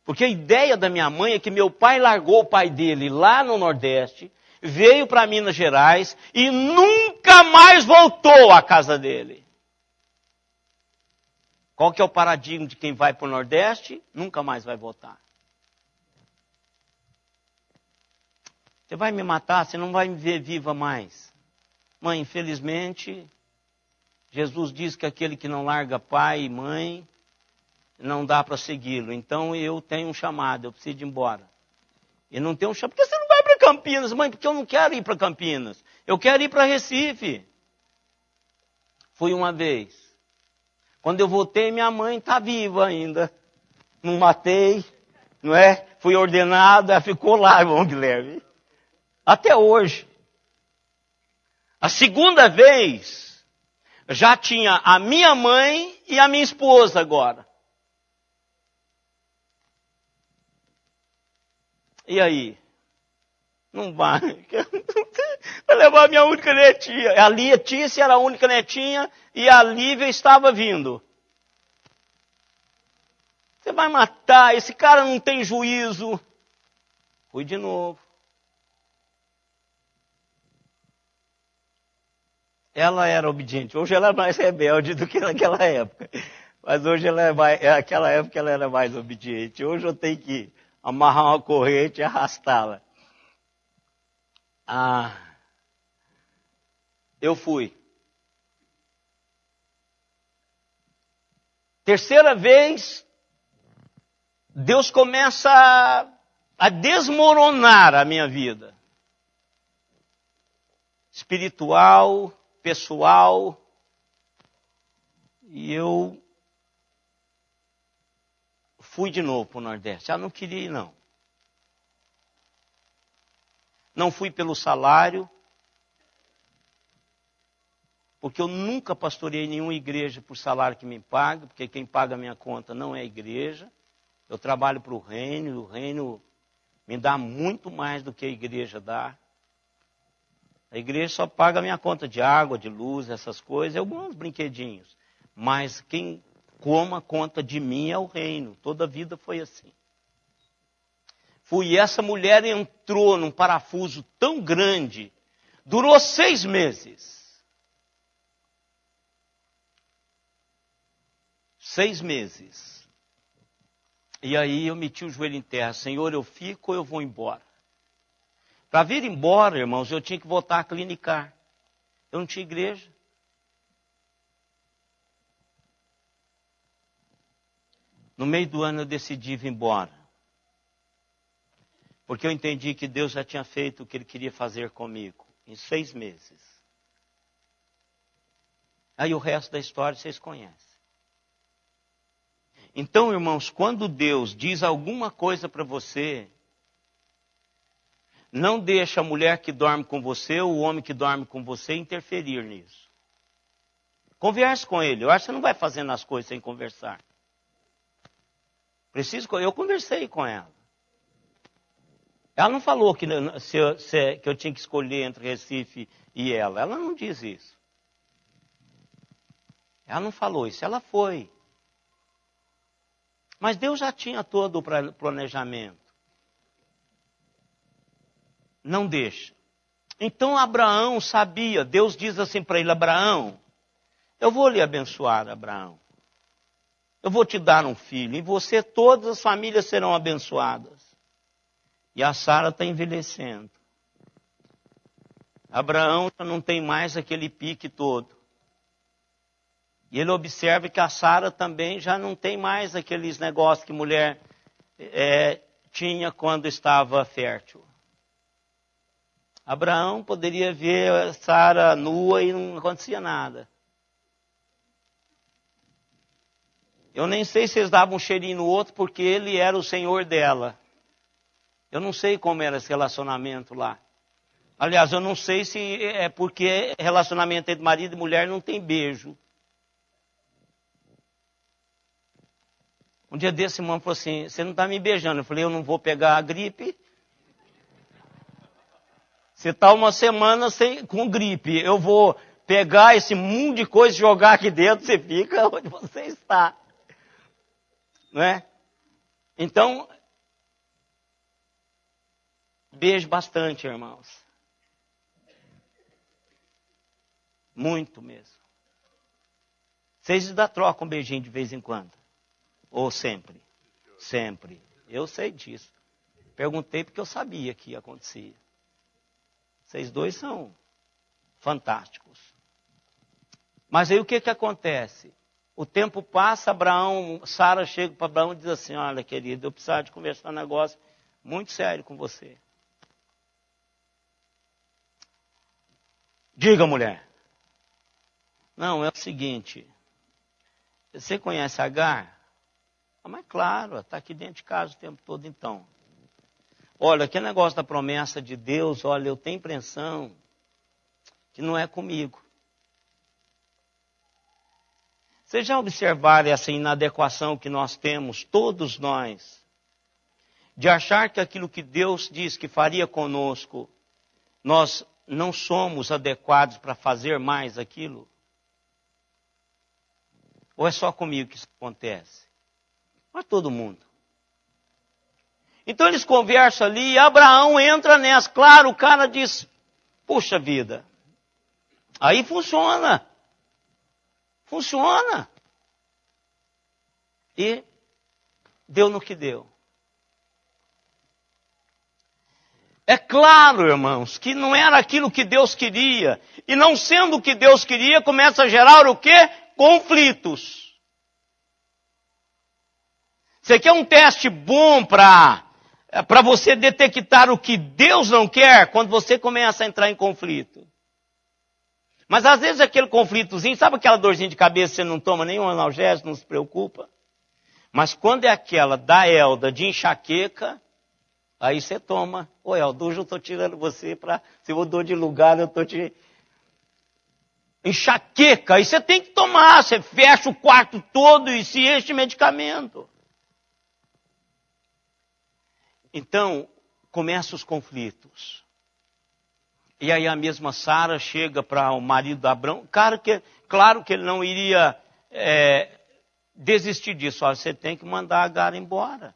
Porque a ideia da minha mãe é que meu pai largou o pai dele lá no Nordeste, veio para Minas Gerais e nunca mais voltou à casa dele. Qual que é o paradigma de quem vai para o Nordeste? Nunca mais vai voltar. Você vai me matar, você não vai me ver viva mais. Mãe, infelizmente, Jesus diz que aquele que não larga pai e mãe, não dá para segui-lo. Então eu tenho um chamado, eu preciso ir embora. E não tem um chamado. Por que você não vai para Campinas? Mãe, porque eu não quero ir para Campinas. Eu quero ir para Recife. Fui uma vez. Quando eu voltei, minha mãe está viva ainda. Não matei, não é? Fui ordenada, ficou lá, irmão Guilherme. Até hoje. A segunda vez, já tinha a minha mãe e a minha esposa agora. E aí? Não vai. Vai levar a minha única netinha. A Letícia era a única netinha e a Lívia estava vindo. Você vai matar, esse cara não tem juízo. Fui de novo. Ela era obediente. Hoje ela é mais rebelde do que naquela época. Mas hoje naquela época ela era mais obediente. Hoje eu tenho que amarrar uma corrente e arrastá-la. Eu fui. Terceira vez, Deus começa a desmoronar a minha vida. Espiritual, pessoal. E eu fui de novo para o Nordeste. Não queria ir, não. Não fui pelo salário, porque eu nunca pastoreei nenhuma igreja por salário que me paga, porque quem paga a minha conta não é a igreja. Eu trabalho para o reino, e o reino me dá muito mais do que a igreja dá. A igreja só paga a minha conta de água, de luz, essas coisas, e alguns brinquedinhos. Mas quem toma conta de mim é o reino. Toda a vida foi assim. E essa mulher entrou num parafuso tão grande, durou 6 meses. 6 meses. E aí eu meti o joelho em terra. Senhor, eu fico ou eu vou embora? Para vir embora, irmãos, eu tinha que voltar a clinicar. Eu não tinha igreja. No meio do ano eu decidi vir embora. Porque eu entendi que Deus já tinha feito o que Ele queria fazer comigo. Em 6 meses. Aí o resto da história vocês conhecem. Então, irmãos, quando Deus diz alguma coisa para você, não deixa a mulher que dorme com você ou o homem que dorme com você interferir nisso. Converse com ele. Eu acho que você não vai fazendo as coisas sem conversar. Eu conversei com ela. Ela não falou que eu tinha que escolher entre Recife e ela. Ela não diz isso. Ela não falou isso. Ela foi. Mas Deus já tinha todo o planejamento. Não deixa. Então Abraão sabia. Deus diz assim para ele: Abraão, eu vou lhe abençoar, Abraão. Eu vou te dar um filho. Em você todas as famílias serão abençoadas. E a Sara está envelhecendo. Abraão já não tem mais aquele pique todo. E ele observa que a Sara também já não tem mais aqueles negócios que mulher tinha quando estava fértil. Abraão poderia ver a Sara nua e não acontecia nada. Eu nem sei se eles davam um cheirinho no outro porque ele era o senhor dela. Eu não sei como era esse relacionamento lá. Aliás, eu não sei se é porque relacionamento entre marido e mulher não tem beijo. Um dia desse, irmão falou assim: você não está me beijando. Eu falei: eu não vou pegar a gripe. Você está uma semana com gripe. Eu vou pegar esse mundo de coisa e jogar aqui dentro. Você fica onde você está. Não é? Então, beijo bastante, irmãos. Muito mesmo. Vocês ainda trocam um beijinho de vez em quando? Ou sempre? Sempre. Eu sei disso. Perguntei porque eu sabia que ia acontecer. Vocês dois são fantásticos. Mas aí o que acontece? O tempo passa, Sara chega para Abraão e diz assim: olha, querido, eu precisava de conversar um negócio muito sério com você. Diga, mulher. Não, é o seguinte. Você conhece Agar? Ah, mas claro, está aqui dentro de casa o tempo todo então. Olha, aquele negócio da promessa de Deus, olha, eu tenho impressão que não é comigo. Vocês já observaram essa inadequação que nós temos, todos nós, de achar que aquilo que Deus diz que faria conosco, nós não somos adequados para fazer mais aquilo? Ou é só comigo que isso acontece? Mas todo mundo. Então eles conversam ali e Abraão entra nessa. Claro, o cara diz: puxa vida, aí funciona. Funciona. E deu no que deu. É claro, irmãos, que não era aquilo que Deus queria. E não sendo o que Deus queria, começa a gerar o quê? Conflitos. Você quer um teste bom para você detectar o que Deus não quer? Quando você começa a entrar em conflito. Mas às vezes aquele conflitozinho, sabe aquela dorzinha de cabeça, você não toma nenhum analgésico, não se preocupa? Mas quando é aquela da Elda de enxaqueca, aí você toma. Ô Elda, hoje eu estou tirando você para... Se eu mudou de lugar, eu estou te... Enxaqueca, aí você tem que tomar. Você fecha o quarto todo e se enche de medicamento. Então, começam os conflitos. E aí a mesma Sara chega para o marido de Abrão. Claro que ele não iria desistir disso. Olha, você tem que mandar Agar embora.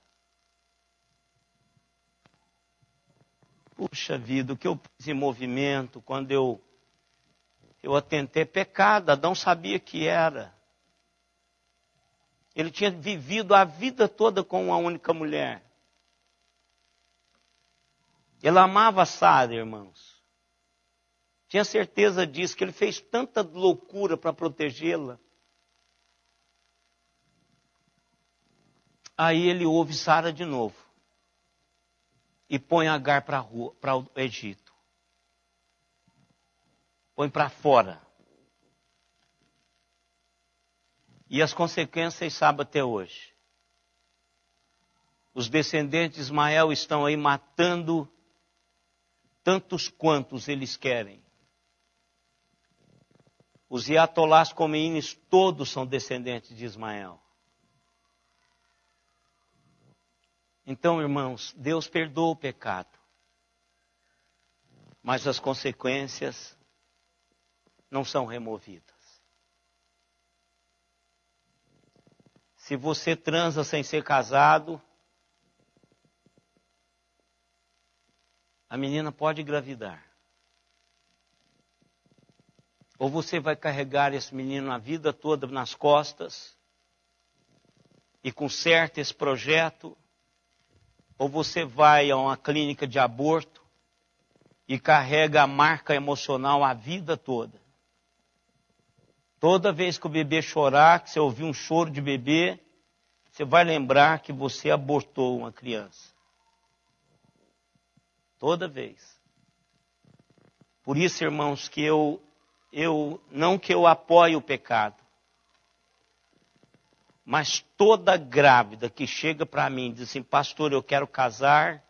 Puxa vida, o que eu pus em movimento quando eu atentei pecado. Adão sabia que era. Ele tinha vivido a vida toda com uma única mulher. Ele amava Sara, irmãos. Tinha certeza disso, que ele fez tanta loucura para protegê-la. Aí ele ouve Sara de novo. E põe Agar para o Egito. Põe para fora. E as consequências vocês sabem até hoje. Os descendentes de Ismael estão aí matando tantos quantos eles querem. Os iatolás comeínes todos são descendentes de Ismael. Então, irmãos, Deus perdoa o pecado. Mas as consequências não são removidas. Se você transa sem ser casado, a menina pode engravidar. Ou você vai carregar esse menino a vida toda nas costas e conserta esse projeto, ou você vai a uma clínica de aborto e carrega a marca emocional a vida toda. Toda vez que o bebê chorar, que você ouvir um choro de bebê, você vai lembrar que você abortou uma criança. Toda vez. Por isso, irmãos, que não que eu apoie o pecado, mas toda grávida que chega para mim e diz assim, pastor, eu quero casar,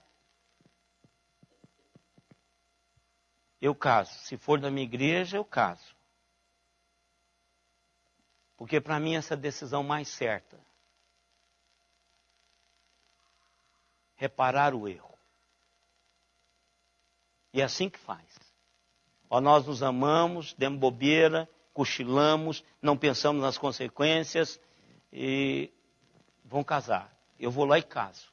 eu caso. Se for da minha igreja, eu caso. Porque para mim essa é a decisão mais certa. Reparar o erro. E é assim que faz. Ó, nós nos amamos, demos bobeira, cochilamos, não pensamos nas consequências e vão casar. Eu vou lá e caso.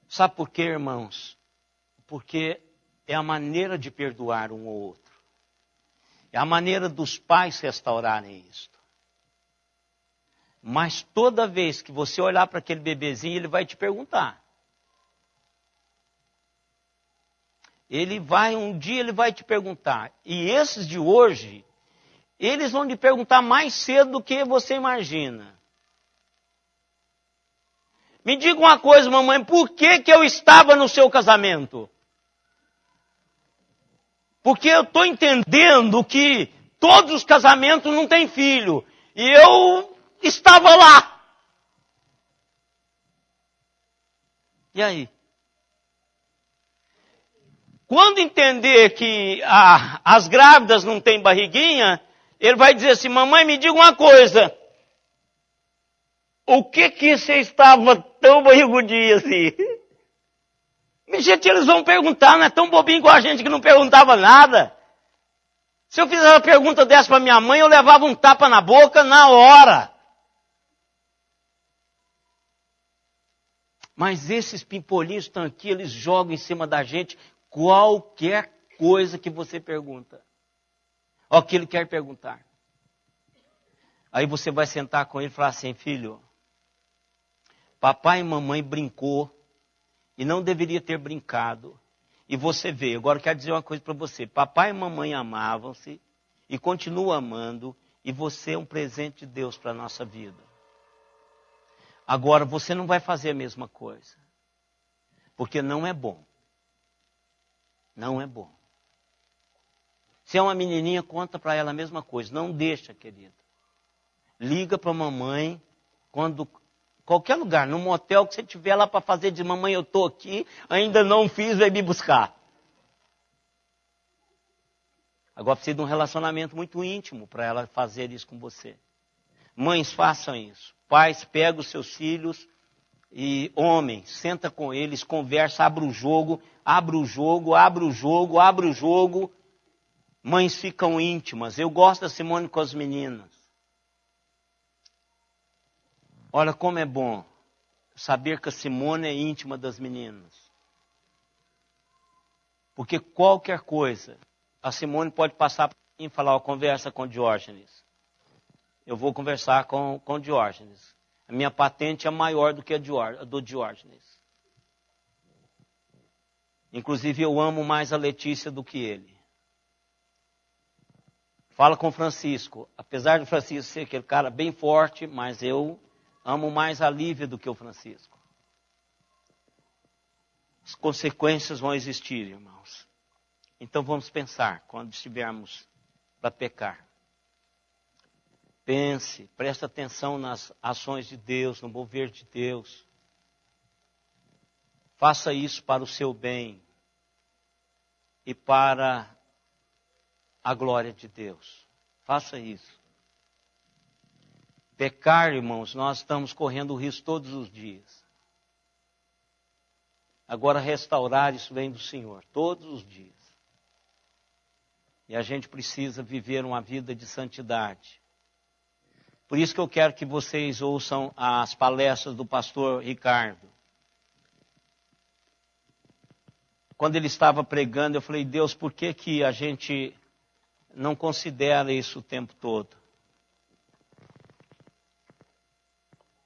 Sabe por quê, irmãos? Porque é a maneira de perdoar um ou outro. É a maneira dos pais restaurarem isto. Mas toda vez que você olhar para aquele bebezinho, ele vai te perguntar. Um dia ele vai te perguntar. E esses de hoje, eles vão te perguntar mais cedo do que você imagina. Me diga uma coisa, mamãe, por que eu estava no seu casamento? Porque eu estou entendendo que todos os casamentos não têm filho. E eu estava lá. E aí? Quando entender que as grávidas não têm barriguinha, ele vai dizer assim, mamãe, me diga uma coisa. O que você estava tão barrigudinha assim? Gente, eles vão perguntar, não é tão bobinho com a gente que não perguntava nada. Se eu fizesse uma pergunta dessa para minha mãe, eu levava um tapa na boca na hora. Mas esses pimpolinhos estão aqui, eles jogam em cima da gente qualquer coisa que você pergunta. Ou que ele quer perguntar. Aí você vai sentar com ele e falar assim, filho, papai e mamãe brincou e não deveria ter brincado. E você vê, agora eu quero dizer uma coisa para você. Papai e mamãe amavam-se e continuam amando e você é um presente de Deus para a nossa vida. Agora você não vai fazer a mesma coisa. Porque não é bom. Não é bom. Se é uma menininha, conta para ela a mesma coisa. Não deixa, querida. Liga para a mamãe quando... Qualquer lugar, no motel que você tiver lá para fazer de mamãe, eu estou aqui, ainda não fiz, vai me buscar. Agora precisa de um relacionamento muito íntimo para ela fazer isso com você. Mães, façam isso. Pais, pegam os seus filhos, E homem, senta com eles, conversa, abre o jogo, abre o jogo, abre o jogo, abre o jogo. Mães ficam íntimas. Eu gosto da Simone com as meninas. Olha como é bom saber que a Simone é íntima das meninas. Porque qualquer coisa, a Simone pode passar para mim e falar, conversa com Diógenes. Eu vou conversar com Diógenes. A minha patente é maior do que a do Diógenes. Inclusive, eu amo mais a Letícia do que ele. Fala com Francisco. Apesar de Francisco ser aquele cara bem forte, mas eu amo mais a Lívia do que o Francisco. As consequências vão existir, irmãos. Então vamos pensar quando estivermos para pecar. Pense, preste atenção nas ações de Deus, no mover de Deus. Faça isso para o seu bem e para a glória de Deus. Faça isso. Pecar, irmãos, nós estamos correndo o risco todos os dias. Agora, restaurar, isso vem do Senhor, todos os dias. E a gente precisa viver uma vida de santidade. Por isso que eu quero que vocês ouçam as palestras do pastor Ricardo. Quando ele estava pregando, eu falei, Deus, por que que a gente não considera isso o tempo todo?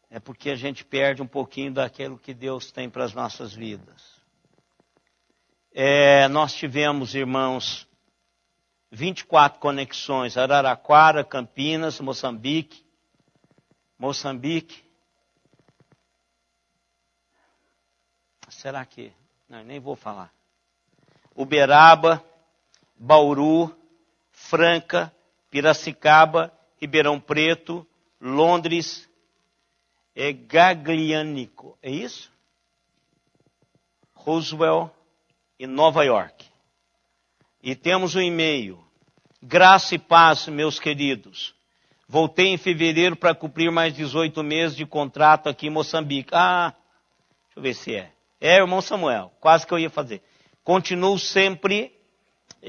É porque a gente perde um pouquinho daquilo que Deus tem para as nossas vidas. Nós tivemos, irmãos, 24 conexões, Araraquara, Campinas, Moçambique, será que? Não, nem vou falar. Uberaba, Bauru, Franca, Piracicaba, Ribeirão Preto, Londres, Gaglianico, é isso? Roswell e Nova York. E temos um e-mail. Graça e paz, meus queridos. Voltei em fevereiro para cumprir mais 18 meses de contrato aqui em Moçambique. Deixa eu ver se é. Irmão Samuel, quase que eu ia fazer. Continuo sempre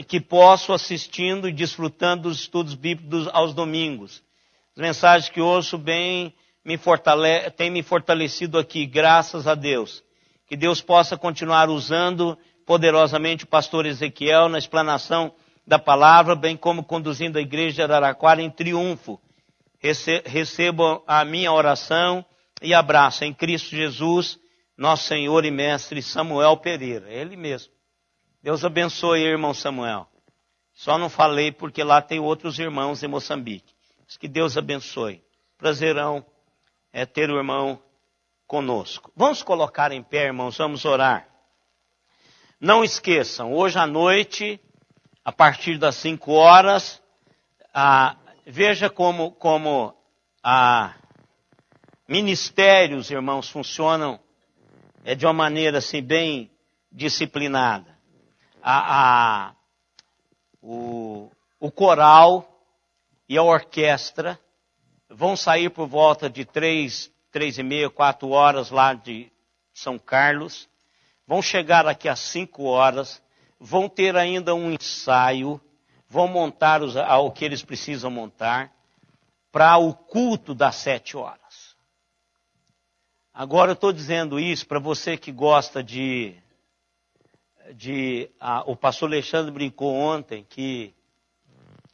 que posso assistindo e desfrutando dos estudos bíblicos aos domingos. As mensagens que ouço bem têm me fortalecido aqui, graças a Deus. Que Deus possa continuar usando poderosamente o pastor Ezequiel na explanação da palavra, bem como conduzindo a igreja de Araraquara em triunfo. Recebam a minha oração e abraço em Cristo Jesus, nosso Senhor e Mestre Samuel Pereira. Ele mesmo. Deus abençoe, irmão Samuel. Só não falei porque lá tem outros irmãos em Moçambique. Mas que Deus abençoe. Prazerão ter o irmão conosco. Vamos colocar em pé, irmãos, vamos orar. Não esqueçam, hoje à noite, a partir das 5 horas, veja como ministérios, irmãos, funcionam de uma maneira assim bem disciplinada. O coral e a orquestra vão sair por volta de 3:30, 4 horas lá de São Carlos. Vão chegar aqui às 5 horas, vão ter ainda um ensaio, vão montar o que eles precisam montar para o culto das 7 horas. Agora eu estou dizendo isso para você que gosta o pastor Alexandre brincou ontem, e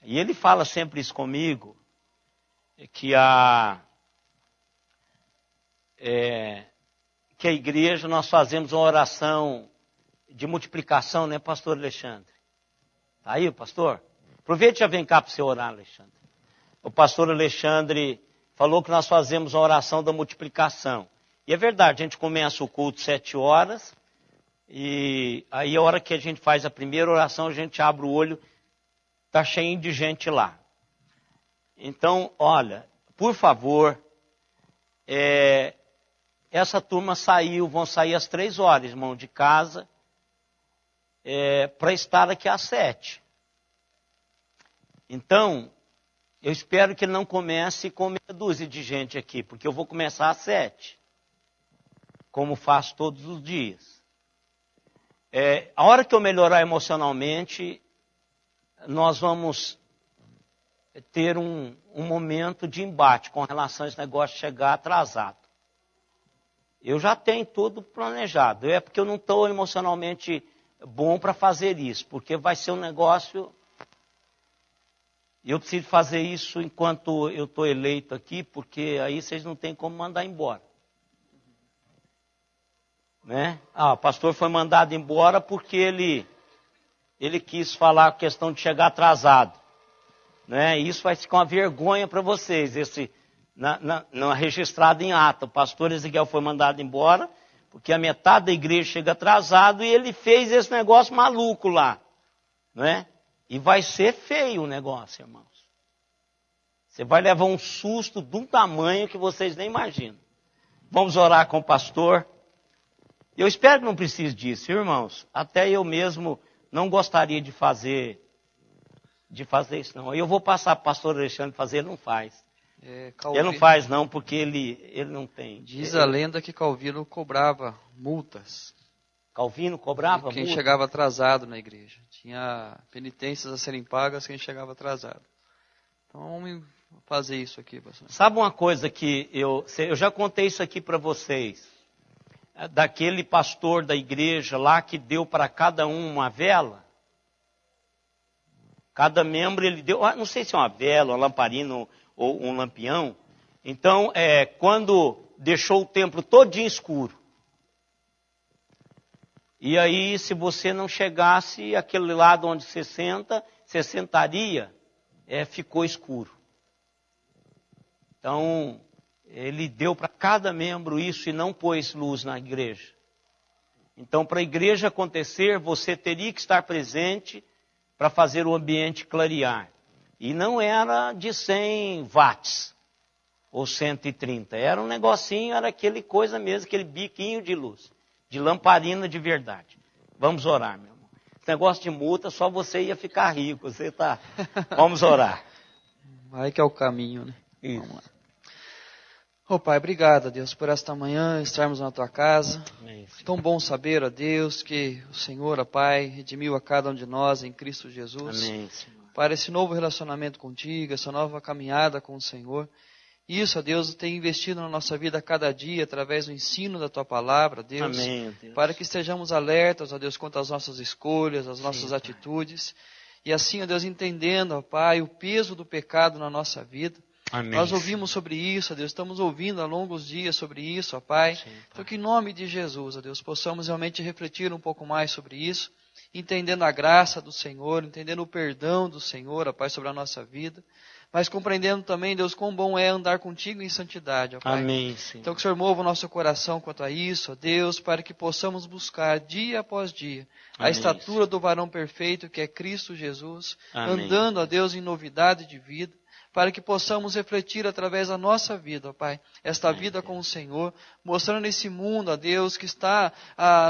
ele fala sempre isso comigo, que a igreja, nós fazemos uma oração de multiplicação, né, pastor Alexandre? Tá aí, pastor? Aproveite e já vem cá para você orar, Alexandre. O pastor Alexandre falou que nós fazemos a oração da multiplicação. E é verdade, a gente começa o culto 7 horas, e aí a hora que a gente faz a primeira oração, a gente abre o olho, está cheio de gente lá. Então, olha, por favor, essa turma vão sair às 3 horas, irmão, de casa, para estar aqui às 7. Então, eu espero que não comece com meia dúzia de gente aqui, porque eu vou começar às 7. como faço todos os dias. A hora que eu melhorar emocionalmente, nós vamos ter um momento de embate com relação a esse negócio de chegar atrasado. Eu já tenho tudo planejado. É porque eu não estou emocionalmente bom para fazer isso, porque vai ser um negócio... Eu preciso fazer isso enquanto eu estou eleito aqui, porque aí vocês não têm como mandar embora. Né? O pastor foi mandado embora porque ele quis falar a questão de chegar atrasado. Né? Isso vai ficar uma vergonha para vocês, registrado em ata. O pastor Ezequiel foi mandado embora porque a metade da igreja chega atrasado e ele fez esse negócio maluco lá. Né? E vai ser feio o negócio, irmãos. Você vai levar um susto de um tamanho que vocês nem imaginam. Vamos orar com o pastor. Eu espero que não precise disso, irmãos. Até eu mesmo não gostaria de fazer isso, não. Eu vou passar para o pastor Alexandre fazer, ele não faz. Ele não faz, não, porque ele não tem. Diz a lenda que Calvino cobrava multas. Calvino cobrava quem multa? Chegava atrasado na igreja. Tinha penitências a serem pagas quem chegava atrasado. Então vamos fazer isso aqui, pastor. Sabe uma coisa que eu já contei isso aqui para vocês. Daquele pastor da igreja lá que deu para cada um uma vela. Cada membro ele deu, não sei se é uma vela, uma lamparina ou um lampião. Então, quando deixou o templo todinho escuro. E aí, se você não chegasse, aquele lado onde você sentaria, ficou escuro. Então, ele deu para cada membro isso e não pôs luz na igreja. Então, para a igreja acontecer, você teria que estar presente para fazer o ambiente clarear. E não era de 100 watts ou 130. Era um negocinho, era aquele coisa mesmo, aquele biquinho de luz. De lamparina de verdade. Vamos orar, meu irmão. Esse negócio de multa, só você ia ficar rico. Vamos orar. Vai que é o caminho, né? Isso. Vamos lá. Pai, obrigado, Deus, por esta manhã estarmos na tua casa. Amém. Tão bom saber, Deus, que o Senhor, Pai, redimiu a cada um de nós em Cristo Jesus. Amém, Senhor. Para esse novo relacionamento contigo, essa nova caminhada com o Senhor. Isso, Deus, tem investido na nossa vida a cada dia, através do ensino da Tua Palavra, Deus. Amém, Deus. Para que estejamos alertas, Deus, quanto às nossas escolhas, às nossas atitudes. E assim, Deus, entendendo, Pai, o peso do pecado na nossa vida. Amém. Nós ouvimos sobre isso, Deus, estamos ouvindo há longos dias sobre isso, Pai. Sim, Pai. Então que em nome de Jesus, Deus, possamos realmente refletir um pouco mais sobre isso, entendendo a graça do Senhor, entendendo o perdão do Senhor, Pai, sobre a nossa vida, mas compreendendo também, Deus, quão bom é andar contigo em santidade, Pai. Amém, Senhor. Então que o Senhor mova o nosso coração quanto a isso, Deus, para que possamos buscar dia após dia a Amém, estatura do varão perfeito que é Cristo Jesus, Amém. andando, Deus, em novidade de vida, para que possamos refletir através da nossa vida, Pai, esta vida com o Senhor, mostrando esse mundo, Deus, que está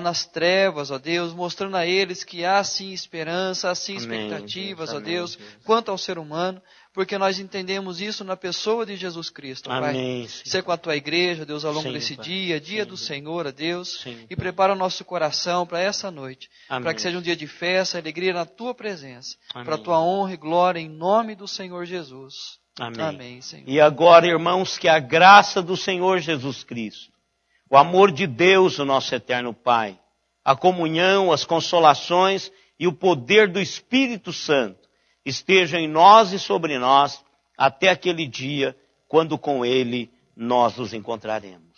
nas trevas, Deus, mostrando a eles que há sim esperança, há sim expectativas, Deus, quanto ao ser humano, porque nós entendemos isso na pessoa de Jesus Cristo, Pai. Amém, Ser com a Tua igreja, Deus, ao longo Sim, desse Pai. dia Sim, do Senhor, Deus, Sim, e Pai. prepara o nosso coração para essa noite, Amém. para que seja um dia de festa, alegria na Tua presença, Amém. para a Tua honra e glória, em nome do Senhor Jesus. Amém. Amém, Senhor. E agora, irmãos, que a graça do Senhor Jesus Cristo, o amor de Deus, o nosso eterno Pai, a comunhão, as consolações e o poder do Espírito Santo estejam em nós e sobre nós até aquele dia, quando com Ele nós nos encontraremos.